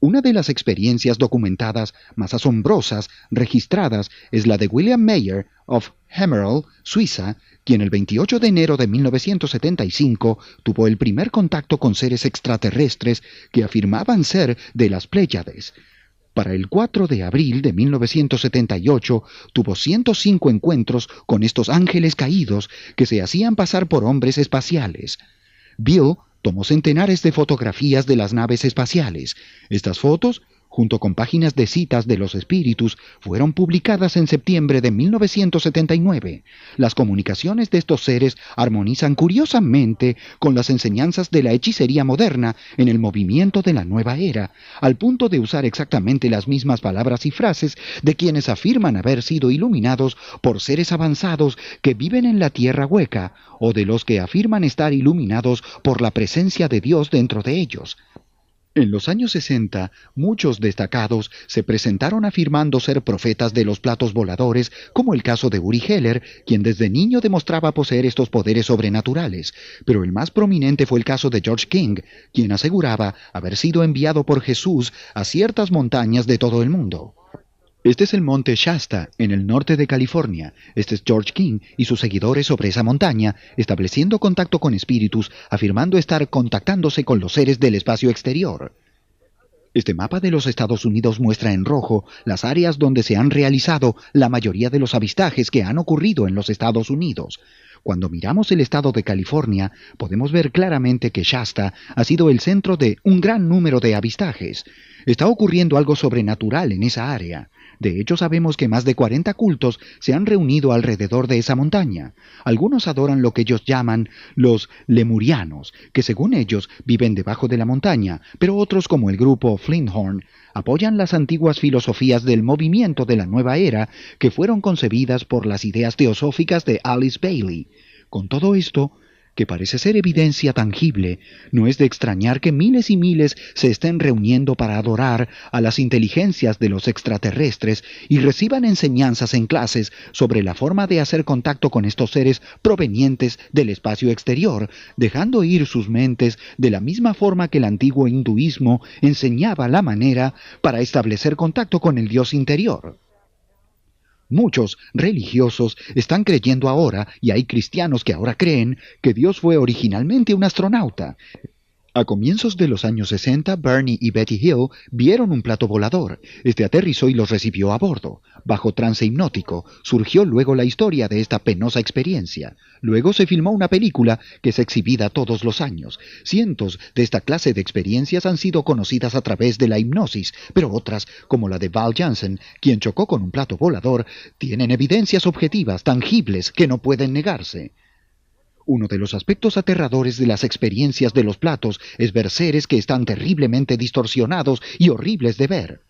Una de las experiencias documentadas más asombrosas registradas es la de William Mayer of Hemmerle, Suiza, quien el 28 de enero de 1975 tuvo el primer contacto con seres extraterrestres que afirmaban ser de las Pléyades. Para el 4 de abril de 1978 tuvo 105 encuentros con estos ángeles caídos que se hacían pasar por hombres espaciales. Bill tomó centenares de fotografías de las naves espaciales. Estas fotos junto con páginas de citas de los espíritus, fueron publicadas en septiembre de 1979. Las comunicaciones de estos seres armonizan curiosamente con las enseñanzas de la hechicería moderna en el movimiento de la nueva era, al punto de usar exactamente las mismas palabras y frases de quienes afirman haber sido iluminados por seres avanzados que viven en la tierra hueca, o de los que afirman estar iluminados por la presencia de Dios dentro de ellos. En los años 60, muchos destacados se presentaron afirmando ser profetas de los platos voladores, como el caso de Uri Geller, quien desde niño demostraba poseer estos poderes sobrenaturales, pero el más prominente fue el caso de George King, quien aseguraba haber sido enviado por Jesús a ciertas montañas de todo el mundo. Este es el monte Shasta, en el norte de California. Este es George King y sus seguidores sobre esa montaña, estableciendo contacto con espíritus, afirmando estar contactándose con los seres del espacio exterior. Este mapa de los Estados Unidos muestra en rojo las áreas donde se han realizado la mayoría de los avistajes que han ocurrido en los Estados Unidos. Cuando miramos el estado de California, podemos ver claramente que Shasta ha sido el centro de un gran número de avistajes. Está ocurriendo algo sobrenatural en esa área. De hecho, sabemos que más de 40 cultos se han reunido alrededor de esa montaña. Algunos adoran lo que ellos llaman los lemurianos, que según ellos viven debajo de la montaña, pero otros, como el grupo Flinthorn, apoyan las antiguas filosofías del movimiento de la nueva era que fueron concebidas por las ideas teosóficas de Alice Bailey. Con todo esto, que parece ser evidencia tangible, no es de extrañar que miles y miles se estén reuniendo para adorar a las inteligencias de los extraterrestres y reciban enseñanzas en clases sobre la forma de hacer contacto con estos seres provenientes del espacio exterior, dejando ir sus mentes de la misma forma que el antiguo hinduismo enseñaba la manera para establecer contacto con el Dios interior. Muchos religiosos están creyendo ahora, y hay cristianos que ahora creen, que Dios fue originalmente un astronauta. A comienzos de los años 60, Bernie y Betty Hill vieron un plato volador. Este aterrizó y los recibió a bordo. Bajo trance hipnótico, surgió luego la historia de esta penosa experiencia. Luego se filmó una película que es exhibida todos los años. Cientos de esta clase de experiencias han sido conocidas a través de la hipnosis, pero otras, como la de Val Jansen, quien chocó con un plato volador, tienen evidencias objetivas, tangibles, que no pueden negarse. Uno de los aspectos aterradores de las experiencias de los platos es ver seres que están terriblemente distorsionados y horribles de ver.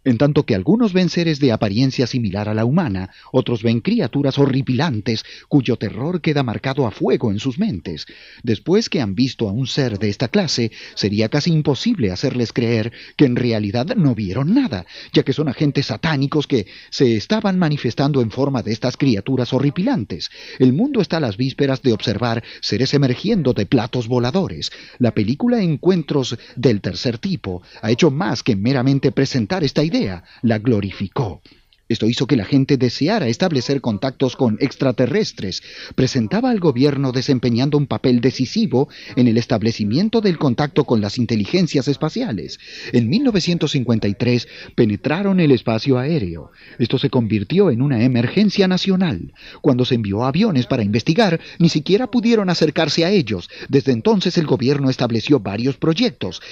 En tanto que algunos ven seres de apariencia similar a la humana, otros ven criaturas horripilantes cuyo terror queda marcado a fuego en sus mentes. Después que han visto a un ser de esta clase, sería casi imposible hacerles creer que en realidad no vieron nada, ya que son agentes satánicos que se estaban manifestando en forma de estas criaturas horripilantes. El mundo está a las vísperas de observar seres emergiendo de platos voladores. La película Encuentros del Tercer Tipo ha hecho más que meramente presentar esta idea, la glorificó. Esto hizo que la gente deseara establecer contactos con extraterrestres. Presentaba al gobierno desempeñando un papel decisivo en el establecimiento del contacto con las inteligencias espaciales. En 1953 penetraron el espacio aéreo. Esto se convirtió en una emergencia nacional. Cuando se envió aviones para investigar, ni siquiera pudieron acercarse a ellos. Desde entonces el gobierno estableció varios proyectos.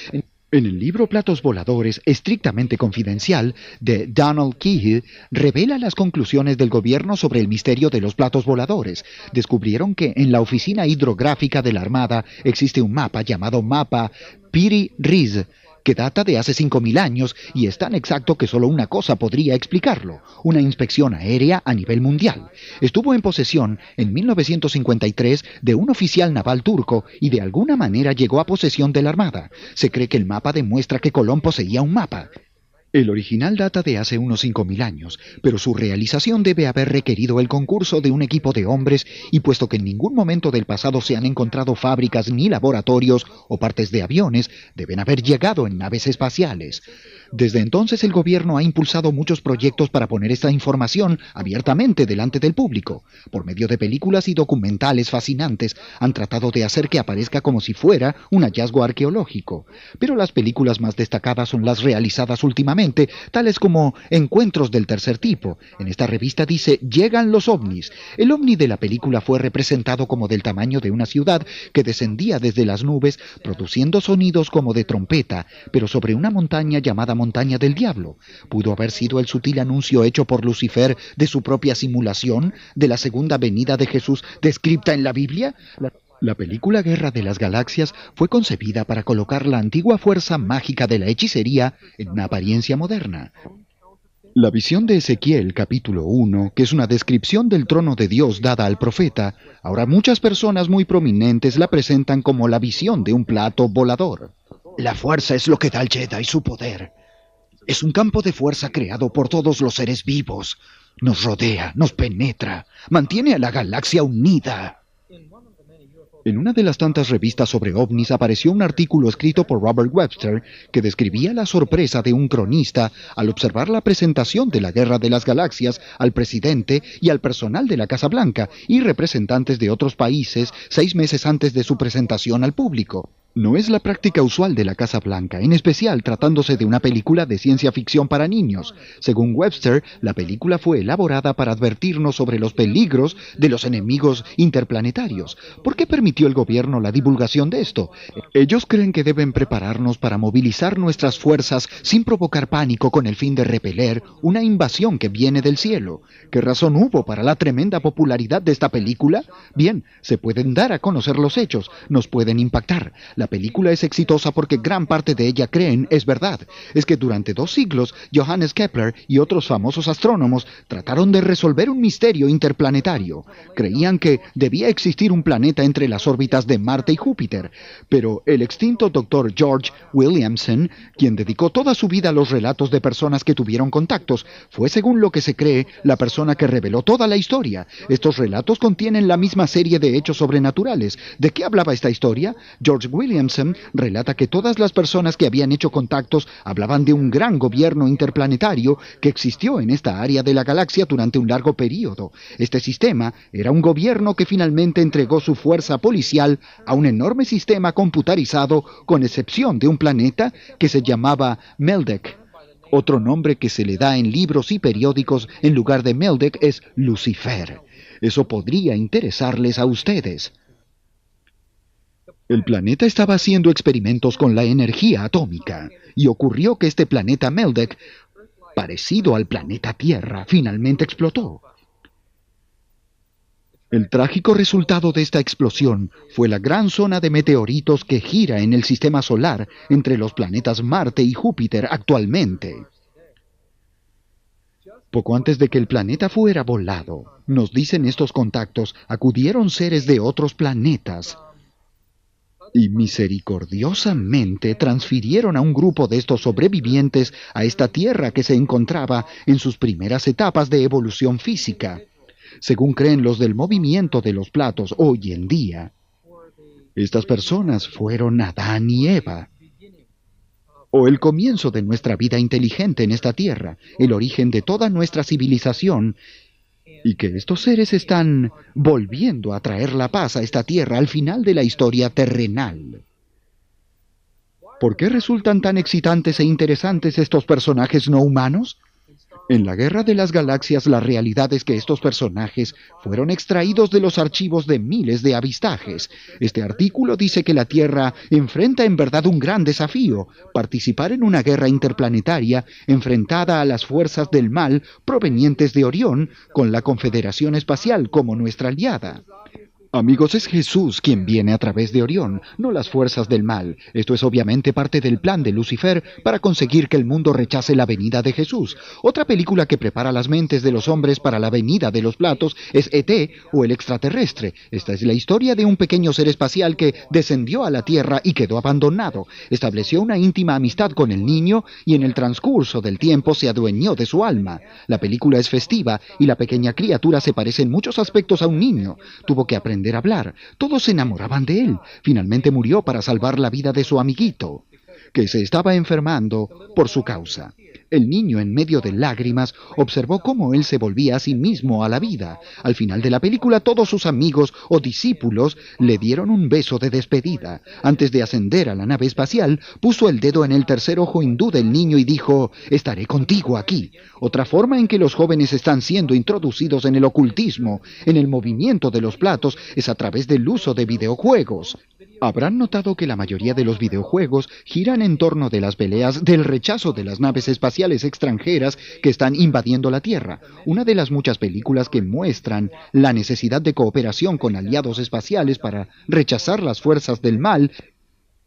En el libro Platos Voladores, estrictamente confidencial, de Donald Key, revela las conclusiones del gobierno sobre el misterio de los platos voladores. Descubrieron que en la oficina hidrográfica de la Armada existe un mapa llamado Mapa Piri-Reis, que data de hace 5.000 años y es tan exacto que solo una cosa podría explicarlo: una inspección aérea a nivel mundial. Estuvo en posesión en 1953 de un oficial naval turco y de alguna manera llegó a posesión de la Armada. Se cree que el mapa demuestra que Colón poseía un mapa. El original data de hace unos 5.000 años, pero su realización debe haber requerido el concurso de un equipo de hombres, y puesto que en ningún momento del pasado se han encontrado fábricas ni laboratorios o partes de aviones, deben haber llegado en naves espaciales. Desde entonces el gobierno ha impulsado muchos proyectos para poner esta información abiertamente delante del público. Por medio de películas y documentales fascinantes han tratado de hacer que aparezca como si fuera un hallazgo arqueológico. Pero las películas más destacadas son las realizadas últimamente, recientemente, tales como encuentros del tercer tipo. En esta revista dice, llegan los ovnis. El ovni de la película fue representado como del tamaño de una ciudad que descendía desde las nubes, produciendo sonidos como de trompeta, pero sobre una montaña llamada Montaña del Diablo. ¿Pudo haber sido el sutil anuncio hecho por Lucifer de su propia simulación de la segunda venida de Jesús descrita en la Biblia? La película Guerra de las Galaxias fue concebida para colocar la antigua fuerza mágica de la hechicería en una apariencia moderna. La visión de Ezequiel, capítulo 1, que es una descripción del trono de Dios dada al profeta, ahora muchas personas muy prominentes la presentan como la visión de un plato volador. La fuerza es lo que da al Jedi su poder. Es un campo de fuerza creado por todos los seres vivos. Nos rodea, nos penetra, mantiene a la galaxia unida. En una de las tantas revistas sobre ovnis apareció un artículo escrito por Robert Webster que describía la sorpresa de un cronista al observar la presentación de la Guerra de las Galaxias al presidente y al personal de la Casa Blanca y representantes de otros países 6 meses antes de su presentación al público. No es la práctica usual de la Casa Blanca, en especial tratándose de una película de ciencia ficción para niños. Según Webster, la película fue elaborada para advertirnos sobre los peligros de los enemigos interplanetarios. ¿Por qué permitió el gobierno la divulgación de esto? Ellos creen que deben prepararnos para movilizar nuestras fuerzas sin provocar pánico con el fin de repeler una invasión que viene del cielo. ¿Qué razón hubo para la tremenda popularidad de esta película? Bien, se pueden dar a conocer los hechos, nos pueden impactar. La película es exitosa porque gran parte de ella creen es verdad. Es que durante 2 siglos, Johannes Kepler y otros famosos astrónomos trataron de resolver un misterio interplanetario. Creían que debía existir un planeta entre las órbitas de Marte y Júpiter. Pero el extinto Dr. George Williamson, quien dedicó toda su vida a los relatos de personas que tuvieron contactos, fue, según lo que se cree, la persona que reveló toda la historia. Estos relatos contienen la misma serie de hechos sobrenaturales. ¿De qué hablaba esta historia? George Williamson relata que todas las personas que habían hecho contactos hablaban de un gran gobierno interplanetario que existió en esta área de la galaxia durante un largo periodo. Este sistema era un gobierno que finalmente entregó su fuerza policial a un enorme sistema computarizado, con excepción de un planeta que se llamaba Meldeck. Otro nombre que se le da en libros y periódicos en lugar de Meldeck es Lucifer. Eso podría interesarles a ustedes. El planeta estaba haciendo experimentos con la energía atómica, y ocurrió que este planeta Meldeck, parecido al planeta Tierra, finalmente explotó. El trágico resultado de esta explosión fue la gran zona de meteoritos que gira en el sistema solar entre los planetas Marte y Júpiter actualmente. Poco antes de que el planeta fuera volado, nos dicen estos contactos, acudieron seres de otros planetas y misericordiosamente transfirieron a un grupo de estos sobrevivientes a esta Tierra que se encontraba en sus primeras etapas de evolución física. Según creen los del movimiento de los platos hoy en día, estas personas fueron Adán y Eva, o el comienzo de nuestra vida inteligente en esta Tierra, el origen de toda nuestra civilización, y que estos seres están volviendo a traer la paz a esta Tierra al final de la historia terrenal. ¿Por qué resultan tan excitantes e interesantes estos personajes no humanos? En la Guerra de las Galaxias, la realidad es que estos personajes fueron extraídos de los archivos de miles de avistajes. Este artículo dice que la Tierra enfrenta en verdad un gran desafío: participar en una guerra interplanetaria enfrentada a las fuerzas del mal provenientes de Orión, con la Confederación Espacial como nuestra aliada. Amigos, es Jesús quien viene a través de Orión, no las fuerzas del mal. Esto es obviamente parte del plan de Lucifer para conseguir que el mundo rechace la venida de Jesús. Otra película que prepara las mentes de los hombres para la venida de los platos es E.T. o El extraterrestre. Esta es la historia de un pequeño ser espacial que descendió a la Tierra y quedó abandonado. Estableció una íntima amistad con el niño y en el transcurso del tiempo se adueñó de su alma. La película es festiva y la pequeña criatura se parece en muchos aspectos a un niño. Tuvo que aprender a hablar. Todos se enamoraban de él. Finalmente murió para salvar la vida de su amiguito, que se estaba enfermando por su causa. El niño, en medio de lágrimas, observó cómo él se volvía a sí mismo a la vida. Al final de la película, todos sus amigos o discípulos le dieron un beso de despedida. Antes de ascender a la nave espacial, puso el dedo en el tercer ojo hindú del niño y dijo: «Estaré contigo aquí». Otra forma en que los jóvenes están siendo introducidos en el ocultismo, en el movimiento de los platos, es a través del uso de videojuegos. Habrán notado que la mayoría de los videojuegos giran en torno de las peleas del rechazo de las naves espaciales extranjeras que están invadiendo la Tierra. Una de las muchas películas que muestran la necesidad de cooperación con aliados espaciales para rechazar las fuerzas del mal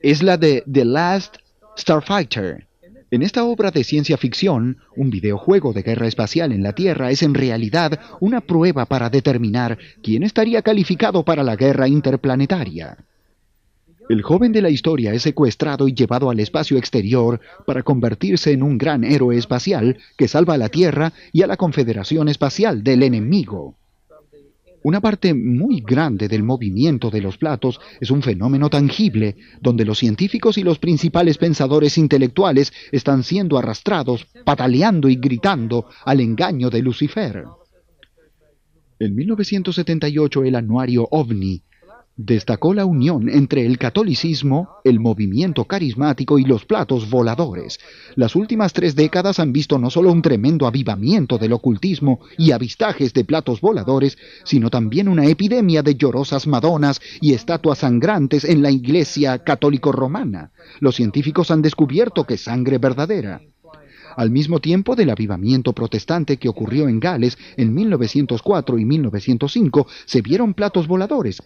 es la de The Last Starfighter. En esta obra de ciencia ficción, un videojuego de guerra espacial en la Tierra es en realidad una prueba para determinar quién estaría calificado para la guerra interplanetaria. El joven de la historia es secuestrado y llevado al espacio exterior para convertirse en un gran héroe espacial que salva a la Tierra y a la Confederación Espacial del enemigo. Una parte muy grande del movimiento de los platos es un fenómeno tangible, donde los científicos y los principales pensadores intelectuales están siendo arrastrados, pataleando y gritando al engaño de Lucifer. En 1978, el anuario OVNI destacó la unión entre el catolicismo, el movimiento carismático y los platos voladores. Las últimas 3 décadas han visto no solo un tremendo avivamiento del ocultismo y avistajes de platos voladores, sino también una epidemia de llorosas madonas y estatuas sangrantes en la Iglesia católico romana. Los científicos han descubierto que es sangre verdadera. Al mismo tiempo del avivamiento protestante que ocurrió en Gales en 1904 y 1905, se vieron platos voladores.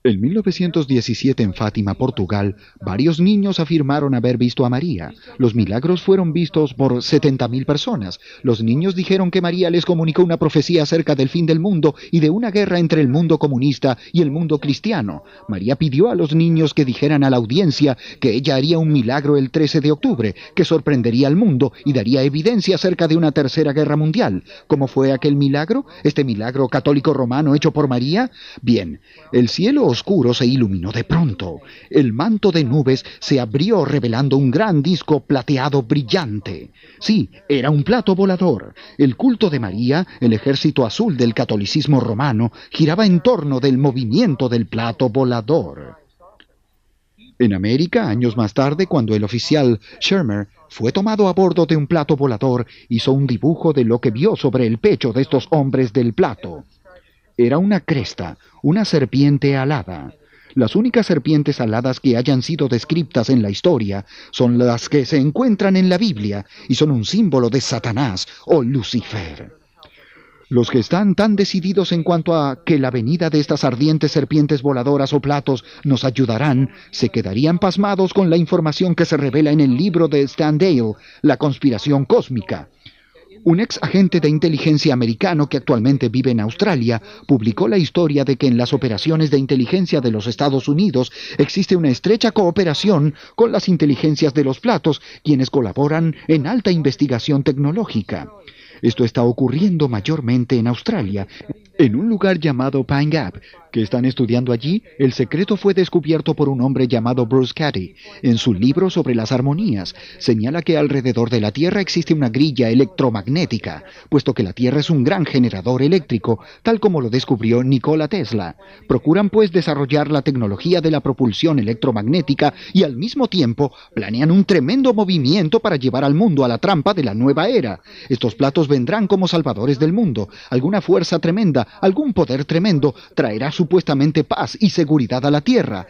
En 1917, en Fátima, Portugal, varios niños afirmaron haber visto a María. Los milagros fueron vistos por 70.000 personas. Los niños dijeron que María les comunicó una profecía acerca del fin del mundo y de una guerra entre el mundo comunista y el mundo cristiano. María pidió a los niños que dijeran a la audiencia que ella haría un milagro el 13 de octubre, que sorprendería al mundo y daría evidencia acerca de una tercera guerra mundial. ¿Cómo fue aquel milagro? ¿Este milagro católico romano hecho por María? Bien, el cielo oscuro se iluminó de pronto. El manto de nubes se abrió revelando un gran disco plateado brillante. Sí, era un plato volador. El culto de María, el ejército azul del catolicismo romano, giraba en torno del movimiento del plato volador. En América, años más tarde, cuando el oficial Shermer fue tomado a bordo de un plato volador, hizo un dibujo de lo que vio sobre el pecho de estos hombres del plato. Era una cresta, una serpiente alada. Las únicas serpientes aladas que hayan sido descritas en la historia son las que se encuentran en la Biblia y son un símbolo de Satanás o Lucifer. Los que están tan decididos en cuanto a que la venida de estas ardientes serpientes voladoras o platos nos ayudarán, se quedarían pasmados con la información que se revela en el libro de Stan Dale, La conspiración cósmica. Un ex agente de inteligencia americano que actualmente vive en Australia publicó la historia de que en las operaciones de inteligencia de los Estados Unidos existe una estrecha cooperación con las inteligencias de los platos, quienes colaboran en alta investigación tecnológica. Esto está ocurriendo mayormente en Australia, en un lugar llamado Pine Gap. Que están estudiando allí, el secreto fue descubierto por un hombre llamado Bruce Cathy. En su libro sobre las armonías, señala que alrededor de la Tierra existe una grilla electromagnética, puesto que la Tierra es un gran generador eléctrico, tal como lo descubrió Nikola Tesla. Procuran pues desarrollar la tecnología de la propulsión electromagnética y al mismo tiempo planean un tremendo movimiento para llevar al mundo a la trampa de la nueva era. Estos platos vendrán como salvadores del mundo. Alguna fuerza tremenda, algún poder tremendo traerá supuestamente paz y seguridad a la Tierra.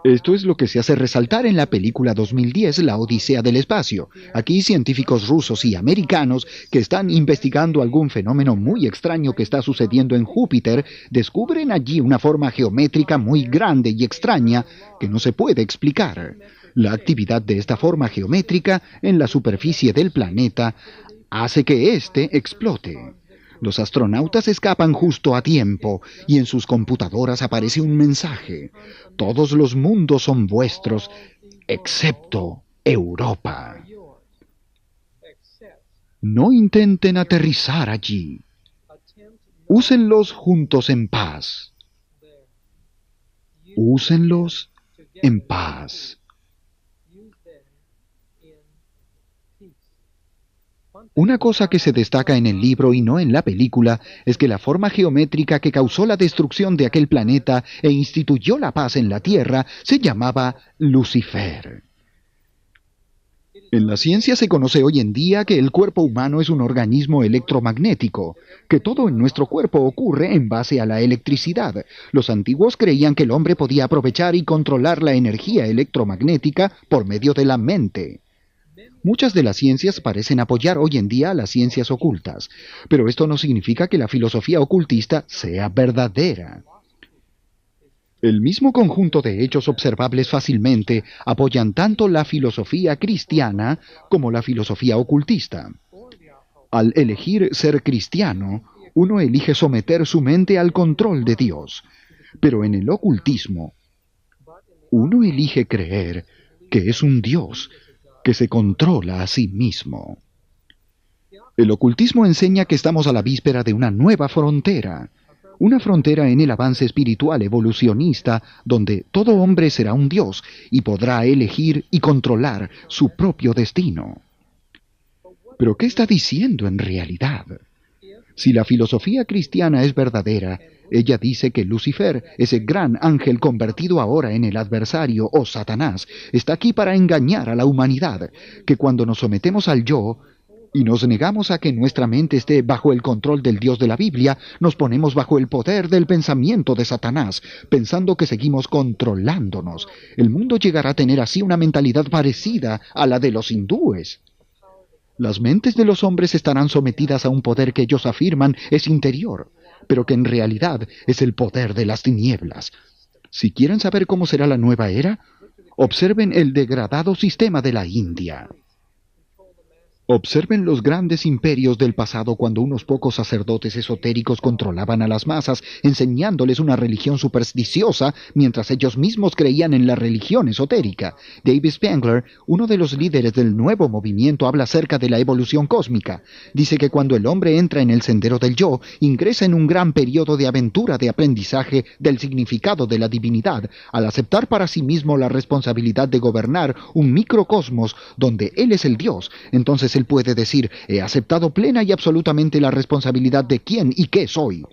Esto es lo que se hace resaltar en la película 2010, La Odisea del Espacio. Aquí científicos rusos y americanos que están investigando algún fenómeno muy extraño que está sucediendo en Júpiter, descubren allí una forma geométrica muy grande y extraña que no se puede explicar. La actividad de esta forma geométrica en la superficie del planeta hace que éste explote. Los astronautas escapan justo a tiempo y en sus computadoras aparece un mensaje. Todos los mundos son vuestros, excepto Europa. No intenten aterrizar allí. Úsenlos juntos en paz. Úsenlos en paz. Una cosa que se destaca en el libro y no en la película es que la forma geométrica que causó la destrucción de aquel planeta e instituyó la paz en la Tierra se llamaba Lucifer. En la ciencia se conoce hoy en día que el cuerpo humano es un organismo electromagnético, que todo en nuestro cuerpo ocurre en base a la electricidad. Los antiguos creían que el hombre podía aprovechar y controlar la energía electromagnética por medio de la mente. Muchas de las ciencias parecen apoyar hoy en día a las ciencias ocultas, pero esto no significa que la filosofía ocultista sea verdadera. El mismo conjunto de hechos observables fácilmente apoyan tanto la filosofía cristiana como la filosofía ocultista. Al elegir ser cristiano, uno elige someter su mente al control de Dios, pero en el ocultismo, uno elige creer que es un Dios que se controla a sí mismo. El ocultismo enseña que estamos a la víspera de una nueva frontera, una frontera en el avance espiritual evolucionista donde todo hombre será un Dios y podrá elegir y controlar su propio destino. ¿Pero qué está diciendo en realidad? Si la filosofía cristiana es verdadera, ella dice que Lucifer, ese gran ángel convertido ahora en el adversario o Satanás, está aquí para engañar a la humanidad, que cuando nos sometemos al yo, y nos negamos a que nuestra mente esté bajo el control del Dios de la Biblia, nos ponemos bajo el poder del pensamiento de Satanás, pensando que seguimos controlándonos. El mundo llegará a tener así una mentalidad parecida a la de los hindúes. Las mentes de los hombres estarán sometidas a un poder que ellos afirman es interior, pero que en realidad es el poder de las tinieblas. Si quieren saber cómo será la nueva era, observen el degradado sistema de la India. Observen los grandes imperios del pasado cuando unos pocos sacerdotes esotéricos controlaban a las masas, enseñándoles una religión supersticiosa mientras ellos mismos creían en la religión esotérica. David Spangler, uno de los líderes del nuevo movimiento, habla acerca de la evolución cósmica. Dice que cuando el hombre entra en el sendero del yo, ingresa en un gran periodo de aventura de aprendizaje del significado de la divinidad, al aceptar para sí mismo la responsabilidad de gobernar un microcosmos donde él es el Dios. Entonces él puede decir, he aceptado plena y absolutamente la responsabilidad de quién y qué soy.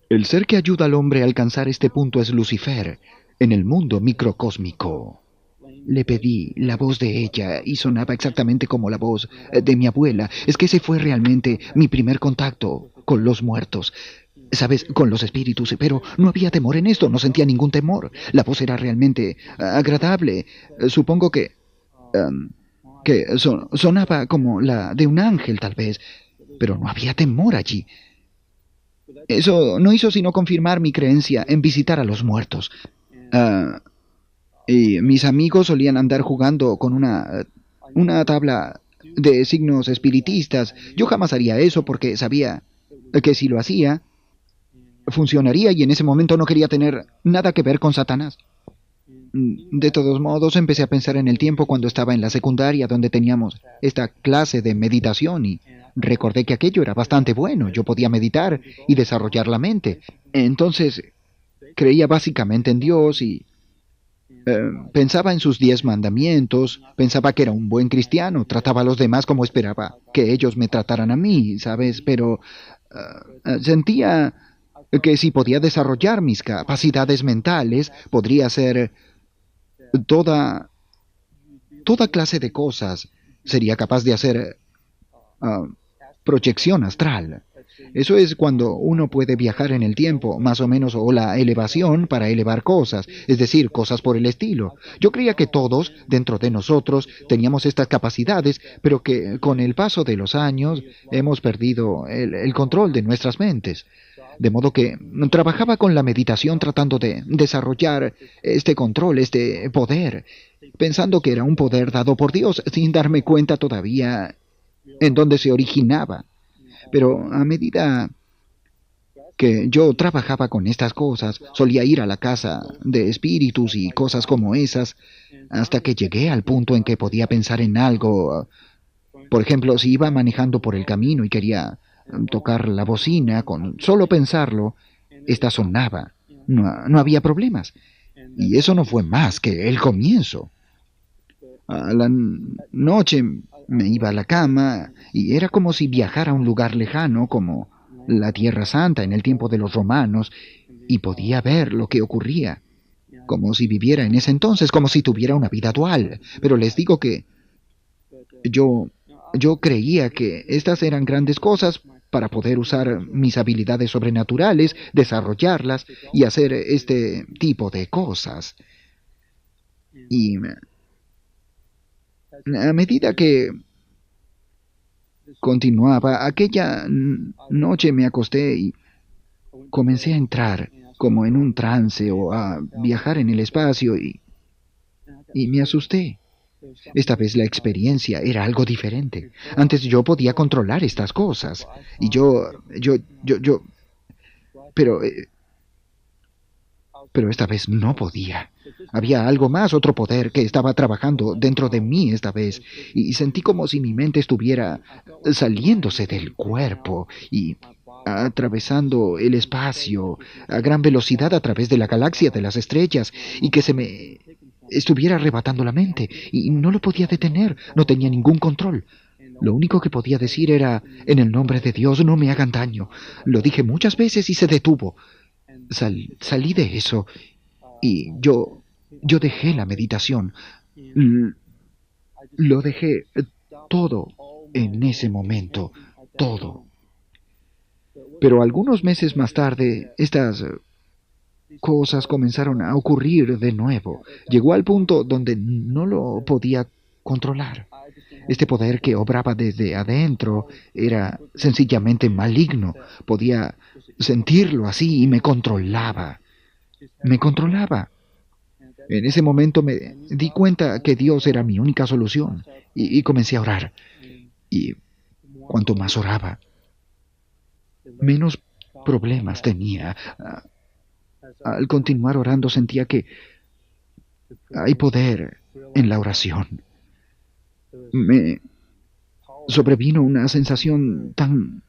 El ser que ayuda al hombre a alcanzar este punto es Lucifer, en el mundo microcósmico. Le pedí la voz de ella y sonaba exactamente como la voz de mi abuela. Es que ese fue realmente mi primer contacto con los muertos. ¿Sabes? Con los espíritus, pero no había temor en esto, no sentía ningún temor. La voz era realmente agradable. Supongo que sonaba como la de un ángel, tal vez, pero no había temor allí. Eso no hizo sino confirmar mi creencia en visitar a los muertos. Y mis amigos solían andar jugando con una tabla de signos espiritistas. Yo jamás haría eso porque sabía que si lo hacía, funcionaría y en ese momento no quería tener nada que ver con Satanás. De todos modos, empecé a pensar en el tiempo cuando estaba en la secundaria, donde teníamos esta clase de meditación y recordé que aquello era bastante bueno. Yo podía meditar y desarrollar la mente. Entonces, creía básicamente en Dios y pensaba en sus 10 mandamientos, pensaba que era un buen cristiano, trataba a los demás como esperaba que ellos me trataran a mí, ¿sabes? Pero sentía que si podía desarrollar mis capacidades mentales, podría ser toda clase de cosas. Sería capaz de hacer proyección astral. Eso es cuando uno puede viajar en el tiempo, más o menos, o la elevación para elevar cosas, es decir, cosas por el estilo. Yo creía que todos, dentro de nosotros, teníamos estas capacidades, pero que con el paso de los años hemos perdido el control de nuestras mentes. De modo que trabajaba con la meditación tratando de desarrollar este control, este poder, pensando que era un poder dado por Dios, sin darme cuenta todavía en dónde se originaba. Pero a medida que yo trabajaba con estas cosas, solía ir a la casa de espíritus y cosas como esas, hasta que llegué al punto en que podía pensar en algo. Por ejemplo, si iba manejando por el camino y quería tocar la bocina, con solo pensarlo, esta sonaba. No había problemas. Y eso no fue más que el comienzo. A la noche Me iba a la cama y era como si viajara a un lugar lejano, como la Tierra Santa en el tiempo de los romanos, y podía ver lo que ocurría, como si viviera en ese entonces, como si tuviera una vida dual. Pero les digo que yo, yo creía que estas eran grandes cosas para poder usar mis habilidades sobrenaturales, desarrollarlas y hacer este tipo de cosas. Y a medida que continuaba, aquella noche me acosté y comencé a entrar como en un trance o a viajar en el espacio y me asusté. Esta vez la experiencia era algo diferente. Antes yo podía controlar estas cosas y pero, pero esta vez no podía. Había algo más, otro poder que estaba trabajando dentro de mí esta vez y sentí como si mi mente estuviera saliéndose del cuerpo y atravesando el espacio a gran velocidad a través de la galaxia de las estrellas y que se me estuviera arrebatando la mente y no lo podía detener, no tenía ningún control. Lo único que podía decir era, en el nombre de Dios, no me hagan daño. Lo dije muchas veces y se detuvo. Salí de eso y yo dejé la meditación. Lo dejé todo en ese momento, todo. Pero algunos meses más tarde, estas cosas comenzaron a ocurrir de nuevo. Llegó al punto donde no lo podía controlar. Este poder que obraba desde adentro era sencillamente maligno. Podía sentirlo así y me controlaba. Me controlaba. En ese momento me di cuenta que Dios era mi única solución y comencé a orar. Y cuanto más oraba, menos problemas tenía. Al continuar orando sentía que hay poder en la oración. Me sobrevino una sensación tan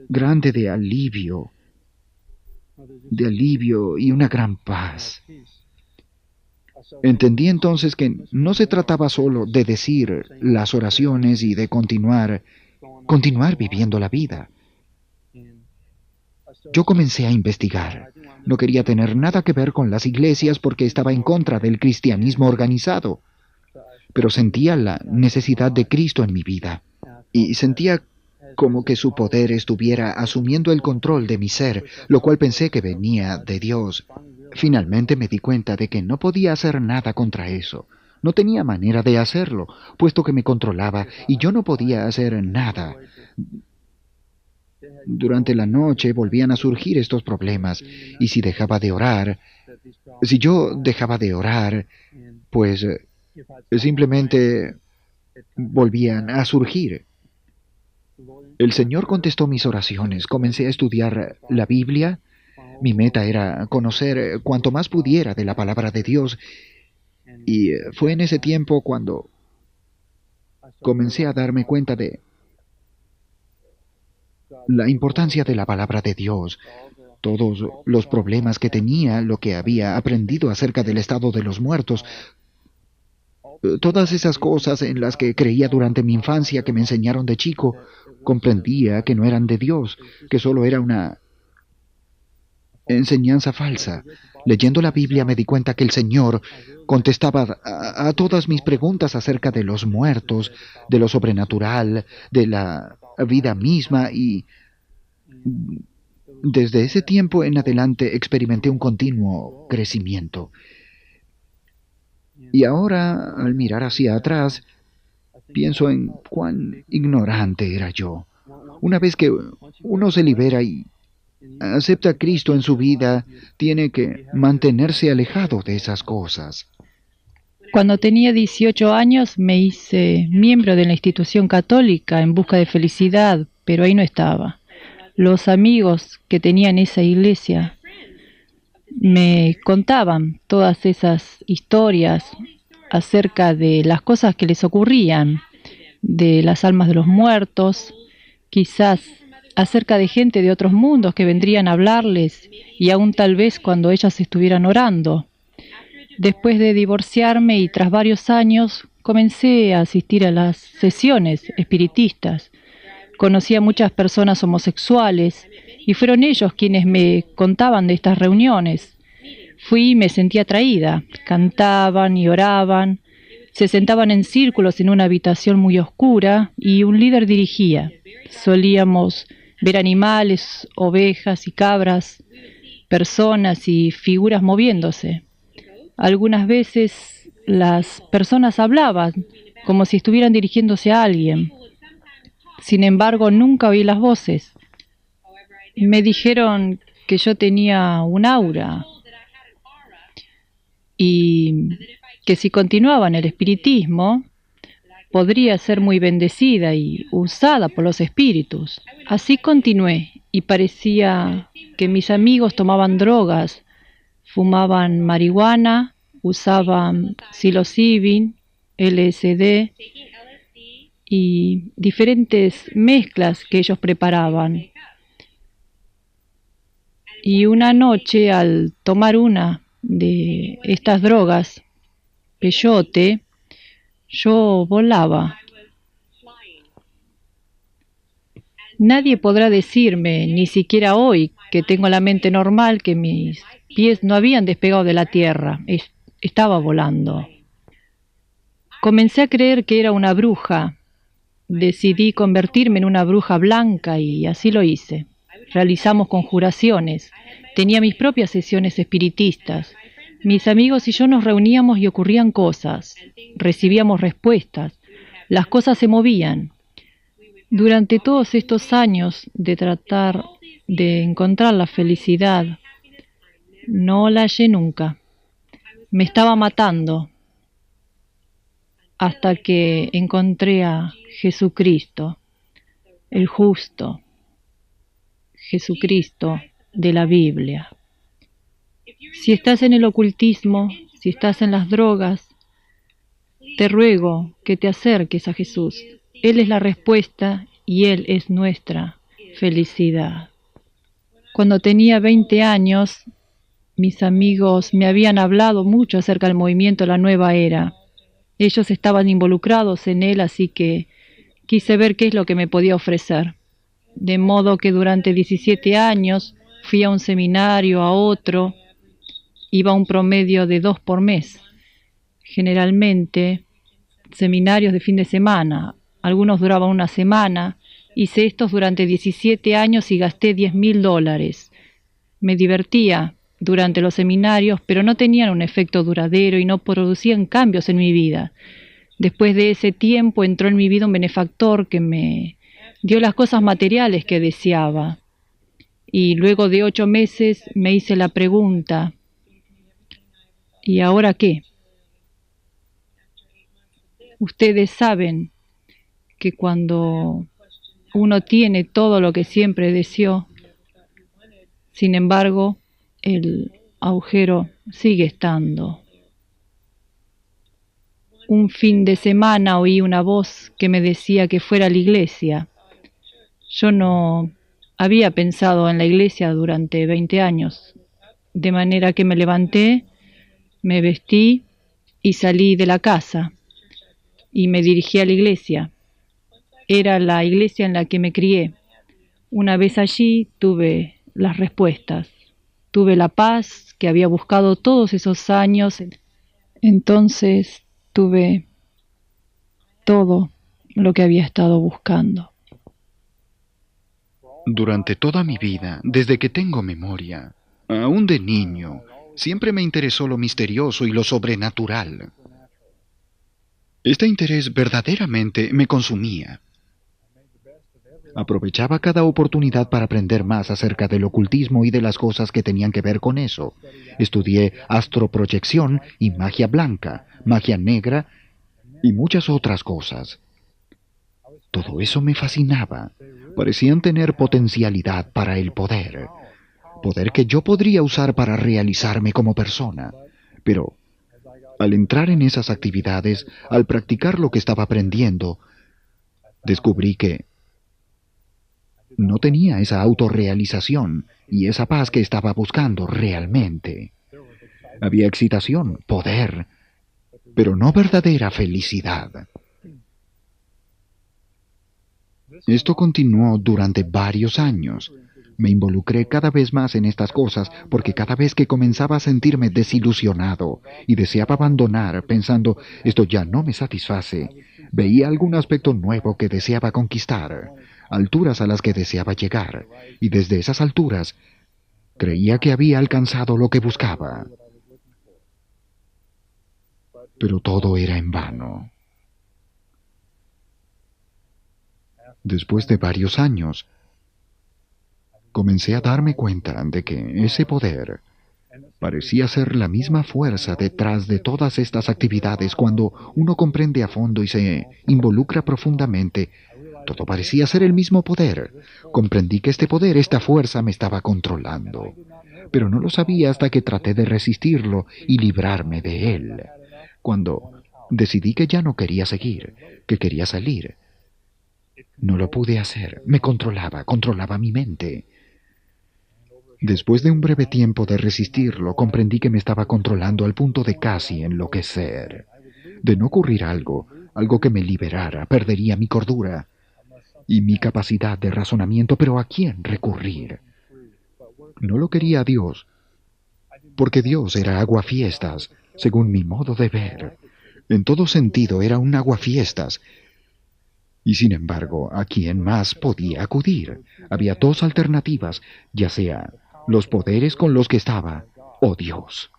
grande de alivio y una gran paz. Entendí entonces que no se trataba solo de decir las oraciones y de continuar viviendo la vida. Yo comencé a investigar. No quería tener nada que ver con las iglesias porque estaba en contra del cristianismo organizado, pero sentía la necesidad de Cristo en mi vida y sentía como que su poder estuviera asumiendo el control de mi ser, lo cual pensé que venía de Dios. Finalmente me di cuenta de que no podía hacer nada contra eso. No tenía manera de hacerlo, puesto que me controlaba y yo no podía hacer nada. Durante la noche volvían a surgir estos problemas, y si yo dejaba de orar, pues simplemente volvían a surgir. El Señor contestó mis oraciones, comencé a estudiar la Biblia. Mi meta era conocer cuanto más pudiera de la palabra de Dios, y fue en ese tiempo cuando comencé a darme cuenta de la importancia de la palabra de Dios, todos los problemas que tenía, lo que había aprendido acerca del estado de los muertos, todas esas cosas en las que creía durante mi infancia que me enseñaron de chico, comprendía que no eran de Dios, que solo era una enseñanza falsa. Leyendo la Biblia me di cuenta que el Señor contestaba a todas mis preguntas acerca de los muertos, de lo sobrenatural, de la vida misma y desde ese tiempo en adelante experimenté un continuo crecimiento. Y ahora, al mirar hacia atrás, pienso en cuán ignorante era yo. Una vez que uno se libera y acepta a Cristo en su vida, tiene que mantenerse alejado de esas cosas. Cuando tenía 18 años me hice miembro de la institución católica en busca de felicidad, pero ahí no estaba. Los amigos que tenía en esa iglesia me contaban todas esas historias acerca de las cosas que les ocurrían, de las almas de los muertos, quizás acerca de gente de otros mundos que vendrían a hablarles y aún tal vez cuando ellas estuvieran orando. Después de divorciarme y tras varios años, comencé a asistir a las sesiones espiritistas. Conocí a muchas personas homosexuales y fueron ellos quienes me contaban de estas reuniones. Fui y me sentí atraída. Cantaban y oraban. Se sentaban en círculos en una habitación muy oscura y un líder dirigía. Solíamos ver animales, ovejas y cabras, personas y figuras moviéndose. Algunas veces las personas hablaban como si estuvieran dirigiéndose a alguien. Sin embargo, nunca oí las voces. Me dijeron que yo tenía un aura y que si continuaba en el espiritismo, podría ser muy bendecida y usada por los espíritus. Así continué y parecía que mis amigos tomaban drogas, fumaban marihuana, usaban psilocibin, LSD y diferentes mezclas que ellos preparaban. Y una noche, al tomar una de estas drogas, peyote, yo volaba. Nadie podrá decirme, ni siquiera hoy, que tengo la mente normal, que mis pies no habían despegado de la tierra. Estaba volando. Comencé a creer que era una bruja. Decidí convertirme en una bruja blanca y así lo hice. Realizamos conjuraciones. Tenía mis propias sesiones espiritistas. Mis amigos y yo nos reuníamos y ocurrían cosas. Recibíamos respuestas. Las cosas se movían. Durante todos estos años de tratar de encontrar la felicidad, no la hallé nunca. Me estaba matando hasta que encontré a Jesucristo, el justo, Jesucristo de la Biblia. Si estás en el ocultismo, si estás en las drogas, te ruego que te acerques a Jesús. Él es la respuesta y Él es nuestra felicidad. Cuando tenía 20 años, mis amigos me habían hablado mucho acerca del movimiento de la nueva era. Ellos estaban involucrados en él, así que quise ver qué es lo que me podía ofrecer. De modo que durante 17 años fui a un seminario, a otro. Iba a un promedio de 2 por mes. Generalmente, seminarios de fin de semana. Algunos duraban una semana. Hice estos durante 17 años y gasté $10,000. Me divertía durante los seminarios, pero no tenían un efecto duradero y no producían cambios en mi vida. Después de ese tiempo entró en mi vida un benefactor que me dio las cosas materiales que deseaba. Y luego de 8 meses me hice la pregunta, ¿y ahora qué? Ustedes saben que cuando uno tiene todo lo que siempre deseó, sin embargo, el agujero sigue estando. Un fin de semana oí una voz que me decía que fuera a la iglesia. Yo no había pensado en la iglesia durante 20 años, de manera que me levanté, me vestí y salí de la casa y me dirigí a la iglesia. Era la iglesia en la que me crié. Una vez allí tuve las respuestas. Tuve la paz que había buscado todos esos años. Entonces tuve todo lo que había estado buscando. Durante toda mi vida, desde que tengo memoria, aún de niño, siempre me interesó lo misterioso y lo sobrenatural. Este interés verdaderamente me consumía. Aprovechaba cada oportunidad para aprender más acerca del ocultismo y de las cosas que tenían que ver con eso. Estudié astroproyección y magia blanca, magia negra y muchas otras cosas. Todo eso me fascinaba. Parecían tener potencialidad para el poder. Poder que yo podría usar para realizarme como persona. Pero al entrar en esas actividades, al practicar lo que estaba aprendiendo, descubrí que no tenía esa autorrealización y esa paz que estaba buscando realmente. Había excitación, poder, pero no verdadera felicidad. Esto continuó durante varios años. Me involucré cada vez más en estas cosas porque cada vez que comenzaba a sentirme desilusionado y deseaba abandonar pensando, esto ya no me satisface, veía algún aspecto nuevo que deseaba conquistar, alturas a las que deseaba llegar, y desde esas alturas creía que había alcanzado lo que buscaba. Pero todo era en vano. Después de varios años, comencé a darme cuenta de que ese poder parecía ser la misma fuerza detrás de todas estas actividades. Cuando uno comprende a fondo y se involucra profundamente, todo parecía ser el mismo poder. Comprendí que este poder, esta fuerza, me estaba controlando. Pero no lo sabía hasta que traté de resistirlo y librarme de él. Cuando decidí que ya no quería seguir, que quería salir, no lo pude hacer. Me controlaba mi mente. Después de un breve tiempo de resistirlo, comprendí que me estaba controlando al punto de casi enloquecer. De no ocurrir algo que me liberara, perdería mi cordura y mi capacidad de razonamiento. Pero ¿a quién recurrir? No lo quería a Dios, porque Dios era aguafiestas, según mi modo de ver. En todo sentido era un aguafiestas. Y sin embargo, ¿a quién más podía acudir? Había dos alternativas, ya sea los poderes con los que estaba o Dios.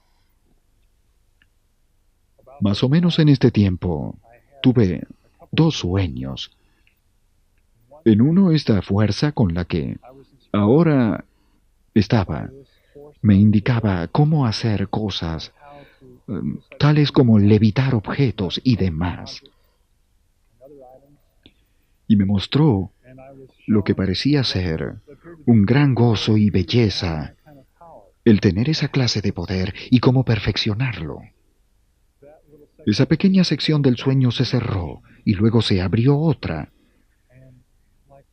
Más o menos en este tiempo tuve dos sueños. En uno, esta fuerza con la que ahora estaba me indicaba cómo hacer cosas, tales como levitar objetos y demás. Y me mostró lo que parecía ser un gran gozo y belleza, el tener esa clase de poder y cómo perfeccionarlo. Esa pequeña sección del sueño se cerró y luego se abrió otra,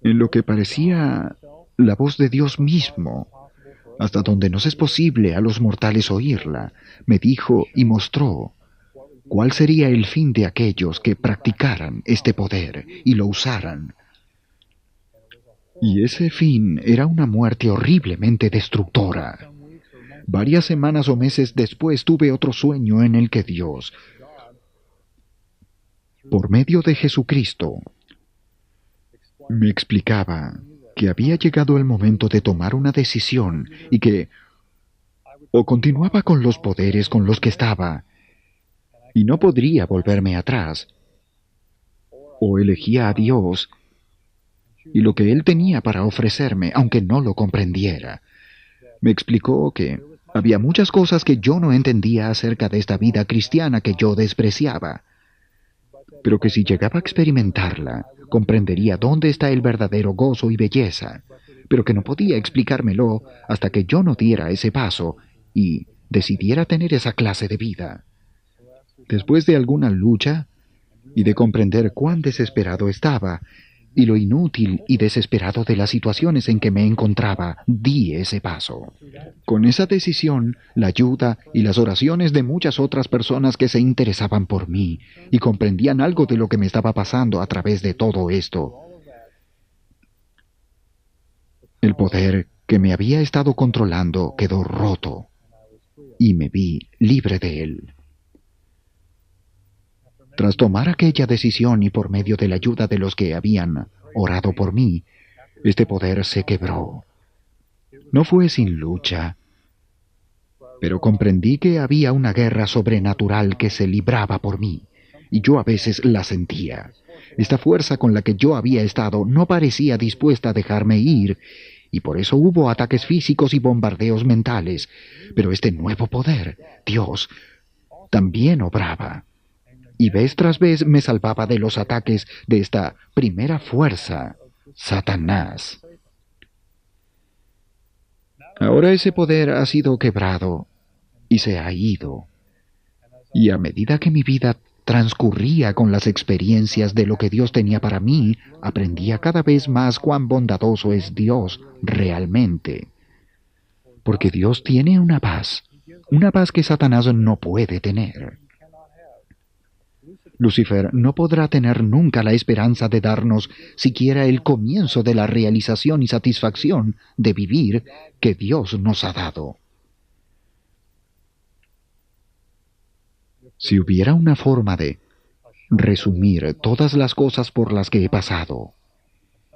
en lo que parecía la voz de Dios mismo, hasta donde nos es posible a los mortales oírla. Me dijo y mostró cuál sería el fin de aquellos que practicaran este poder y lo usaran. Y ese fin era una muerte horriblemente destructora. Varias semanas o meses después tuve otro sueño en el que Dios, por medio de Jesucristo, me explicaba que había llegado el momento de tomar una decisión y que o continuaba con los poderes con los que estaba y no podría volverme atrás, o elegía a Dios y lo que Él tenía para ofrecerme, aunque no lo comprendiera. Me explicó que había muchas cosas que yo no entendía acerca de esta vida cristiana que yo despreciaba, pero que si llegaba a experimentarla, comprendería dónde está el verdadero gozo y belleza, pero que no podía explicármelo hasta que yo no diera ese paso y decidiera tener esa clase de vida. Después de alguna lucha y de comprender cuán desesperado estaba y lo inútil y desesperado de las situaciones en que me encontraba, di ese paso. Con esa decisión, la ayuda y las oraciones de muchas otras personas que se interesaban por mí y comprendían algo de lo que me estaba pasando a través de todo esto, el poder que me había estado controlando quedó roto y me vi libre de él. Tras tomar aquella decisión y por medio de la ayuda de los que habían orado por mí, este poder se quebró. No fue sin lucha, pero comprendí que había una guerra sobrenatural que se libraba por mí, y yo a veces la sentía. Esta fuerza con la que yo había estado no parecía dispuesta a dejarme ir, y por eso hubo ataques físicos y bombardeos mentales. Pero este nuevo poder, Dios, también obraba. Y vez tras vez me salvaba de los ataques de esta primera fuerza, Satanás. Ahora ese poder ha sido quebrado y se ha ido. Y a medida que mi vida transcurría con las experiencias de lo que Dios tenía para mí, aprendía cada vez más cuán bondadoso es Dios realmente. Porque Dios tiene una paz que Satanás no puede tener. Lucifer no podrá tener nunca la esperanza de darnos siquiera el comienzo de la realización y satisfacción de vivir que Dios nos ha dado. Si hubiera una forma de resumir todas las cosas por las que he pasado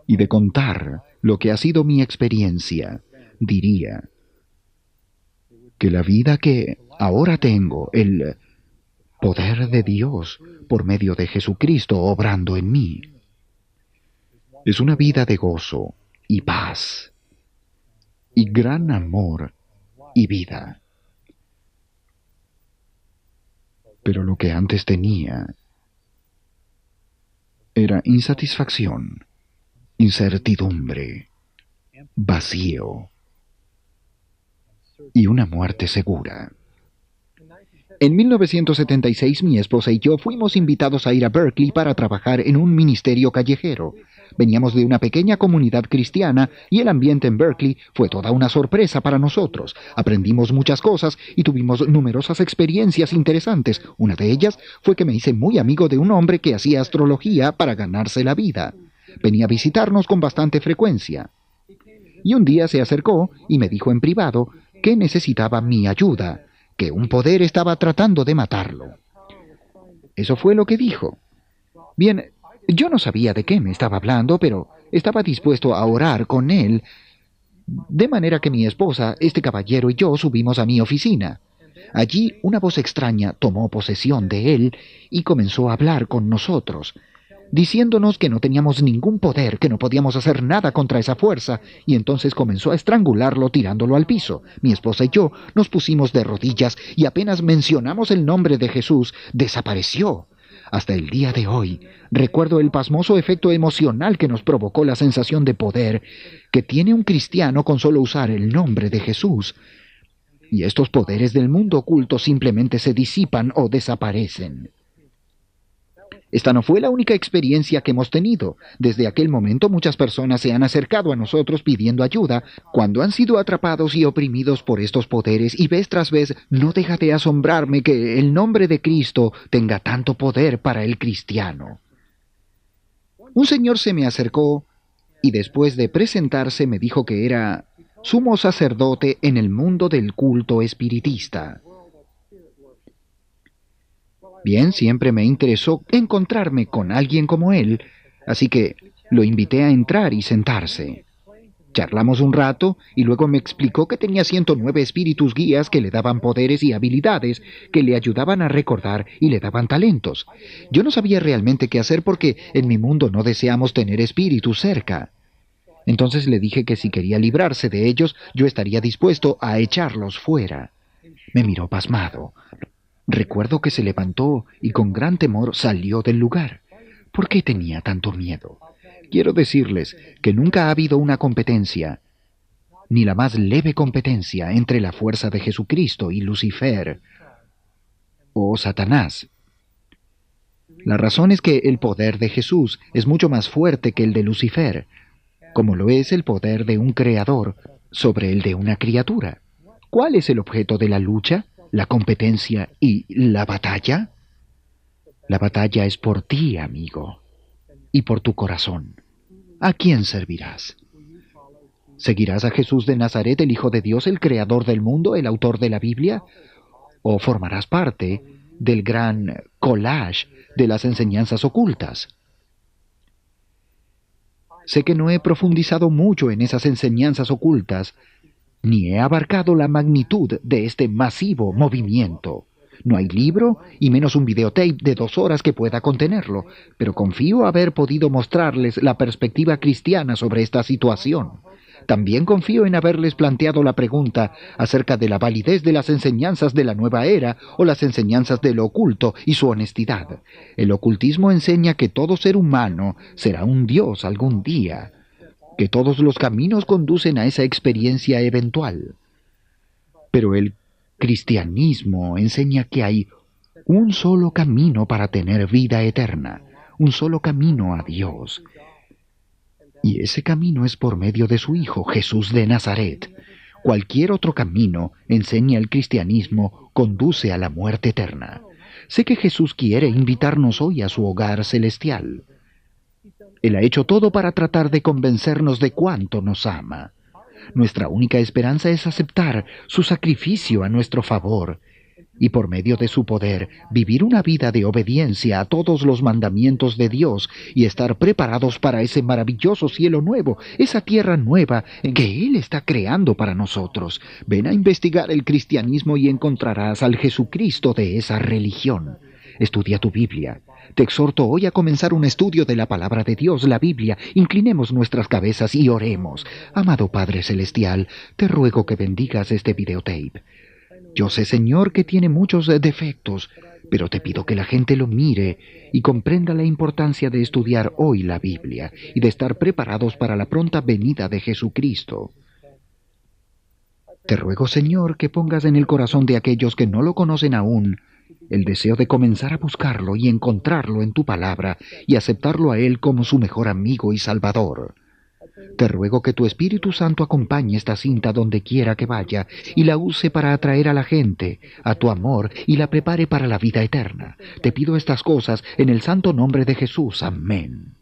y de contar lo que ha sido mi experiencia, diría que la vida que ahora tengo, el poder de Dios por medio de Jesucristo obrando en mí, es una vida de gozo y paz y gran amor y vida. Pero lo que antes tenía era insatisfacción, incertidumbre, vacío y una muerte segura. En 1976 mi esposa y yo fuimos invitados a ir a Berkeley para trabajar en un ministerio callejero. Veníamos de una pequeña comunidad cristiana y el ambiente en Berkeley fue toda una sorpresa para nosotros. Aprendimos muchas cosas y tuvimos numerosas experiencias interesantes. Una de ellas fue que me hice muy amigo de un hombre que hacía astrología para ganarse la vida. Venía a visitarnos con bastante frecuencia. Y un día se acercó y me dijo en privado que necesitaba mi ayuda, que un poder estaba tratando de matarlo. Eso fue lo que dijo. Bien, yo no sabía de qué me estaba hablando, pero estaba dispuesto a orar con él, de manera que mi esposa, este caballero y yo subimos a mi oficina. Allí una voz extraña tomó posesión de él y comenzó a hablar con nosotros, diciéndonos que no teníamos ningún poder, que no podíamos hacer nada contra esa fuerza, y entonces comenzó a estrangularlo tirándolo al piso. Mi esposa y yo nos pusimos de rodillas y apenas mencionamos el nombre de Jesús, desapareció. Hasta el día de hoy, recuerdo el pasmoso efecto emocional que nos provocó la sensación de poder que tiene un cristiano con solo usar el nombre de Jesús. Y estos poderes del mundo oculto simplemente se disipan o desaparecen. Esta no fue la única experiencia que hemos tenido. Desde aquel momento muchas personas se han acercado a nosotros pidiendo ayuda cuando han sido atrapados y oprimidos por estos poderes, y vez tras vez no deja de asombrarme que el nombre de Cristo tenga tanto poder para el cristiano. Un señor se me acercó y después de presentarse me dijo que era sumo sacerdote en el mundo del culto espiritista. Bien, siempre me interesó encontrarme con alguien como él, así que lo invité a entrar y sentarse. Charlamos un rato y luego me explicó que tenía 109 espíritus guías que le daban poderes y habilidades, que le ayudaban a recordar y le daban talentos. Yo no sabía realmente qué hacer porque en mi mundo no deseamos tener espíritus cerca. Entonces le dije que si quería librarse de ellos, yo estaría dispuesto a echarlos fuera. Me miró pasmado. Recuerdo que se levantó y con gran temor salió del lugar. ¿Por qué tenía tanto miedo? Quiero decirles que nunca ha habido una competencia, ni la más leve competencia, entre la fuerza de Jesucristo y Lucifer o Satanás. La razón es que el poder de Jesús es mucho más fuerte que el de Lucifer, como lo es el poder de un creador sobre el de una criatura. ¿Cuál es el objeto de la lucha, la competencia y la batalla? La batalla es por ti, amigo, y por tu corazón. ¿A quién servirás? ¿Seguirás a Jesús de Nazaret, el Hijo de Dios, el creador del mundo, el autor de la Biblia? ¿O formarás parte del gran collage de las enseñanzas ocultas? Sé que no he profundizado mucho en esas enseñanzas ocultas, ni he abarcado la magnitud de este masivo movimiento. No hay libro, y menos un videotape de 2 horas que pueda contenerlo, pero confío haber podido mostrarles la perspectiva cristiana sobre esta situación. También confío en haberles planteado la pregunta acerca de la validez de las enseñanzas de la nueva era o las enseñanzas de lo oculto y su honestidad. El ocultismo enseña que todo ser humano será un dios algún día, que todos los caminos conducen a esa experiencia eventual. Pero el cristianismo enseña que hay un solo camino para tener vida eterna, un solo camino a Dios. Y ese camino es por medio de su Hijo, Jesús de Nazaret. Cualquier otro camino, enseña el cristianismo, conduce a la muerte eterna. sé que Jesús quiere invitarnos hoy a su hogar celestial. Él ha hecho todo para tratar de convencernos de cuánto nos ama. Nuestra única esperanza es aceptar su sacrificio a nuestro favor y por medio de su poder vivir una vida de obediencia a todos los mandamientos de Dios y estar preparados para ese maravilloso cielo nuevo, esa tierra nueva que Él está creando para nosotros. Ven a investigar el cristianismo y encontrarás al Jesucristo de esa religión. Estudia tu Biblia. Te exhorto hoy a comenzar un estudio de la palabra de Dios, la Biblia. Inclinemos nuestras cabezas y oremos. Amado Padre Celestial, te ruego que bendigas este videotape. Yo sé, Señor, que tiene muchos defectos, pero te pido que la gente lo mire y comprenda la importancia de estudiar hoy la Biblia y de estar preparados para la pronta venida de Jesucristo. Te ruego, Señor, que pongas en el corazón de aquellos que no lo conocen aún el deseo de comenzar a buscarlo y encontrarlo en tu palabra y aceptarlo a Él como su mejor amigo y Salvador. Te ruego que tu Espíritu Santo acompañe esta cinta donde quiera que vaya y la use para atraer a la gente a tu amor y la prepare para la vida eterna. Te pido estas cosas en el santo nombre de Jesús. Amén.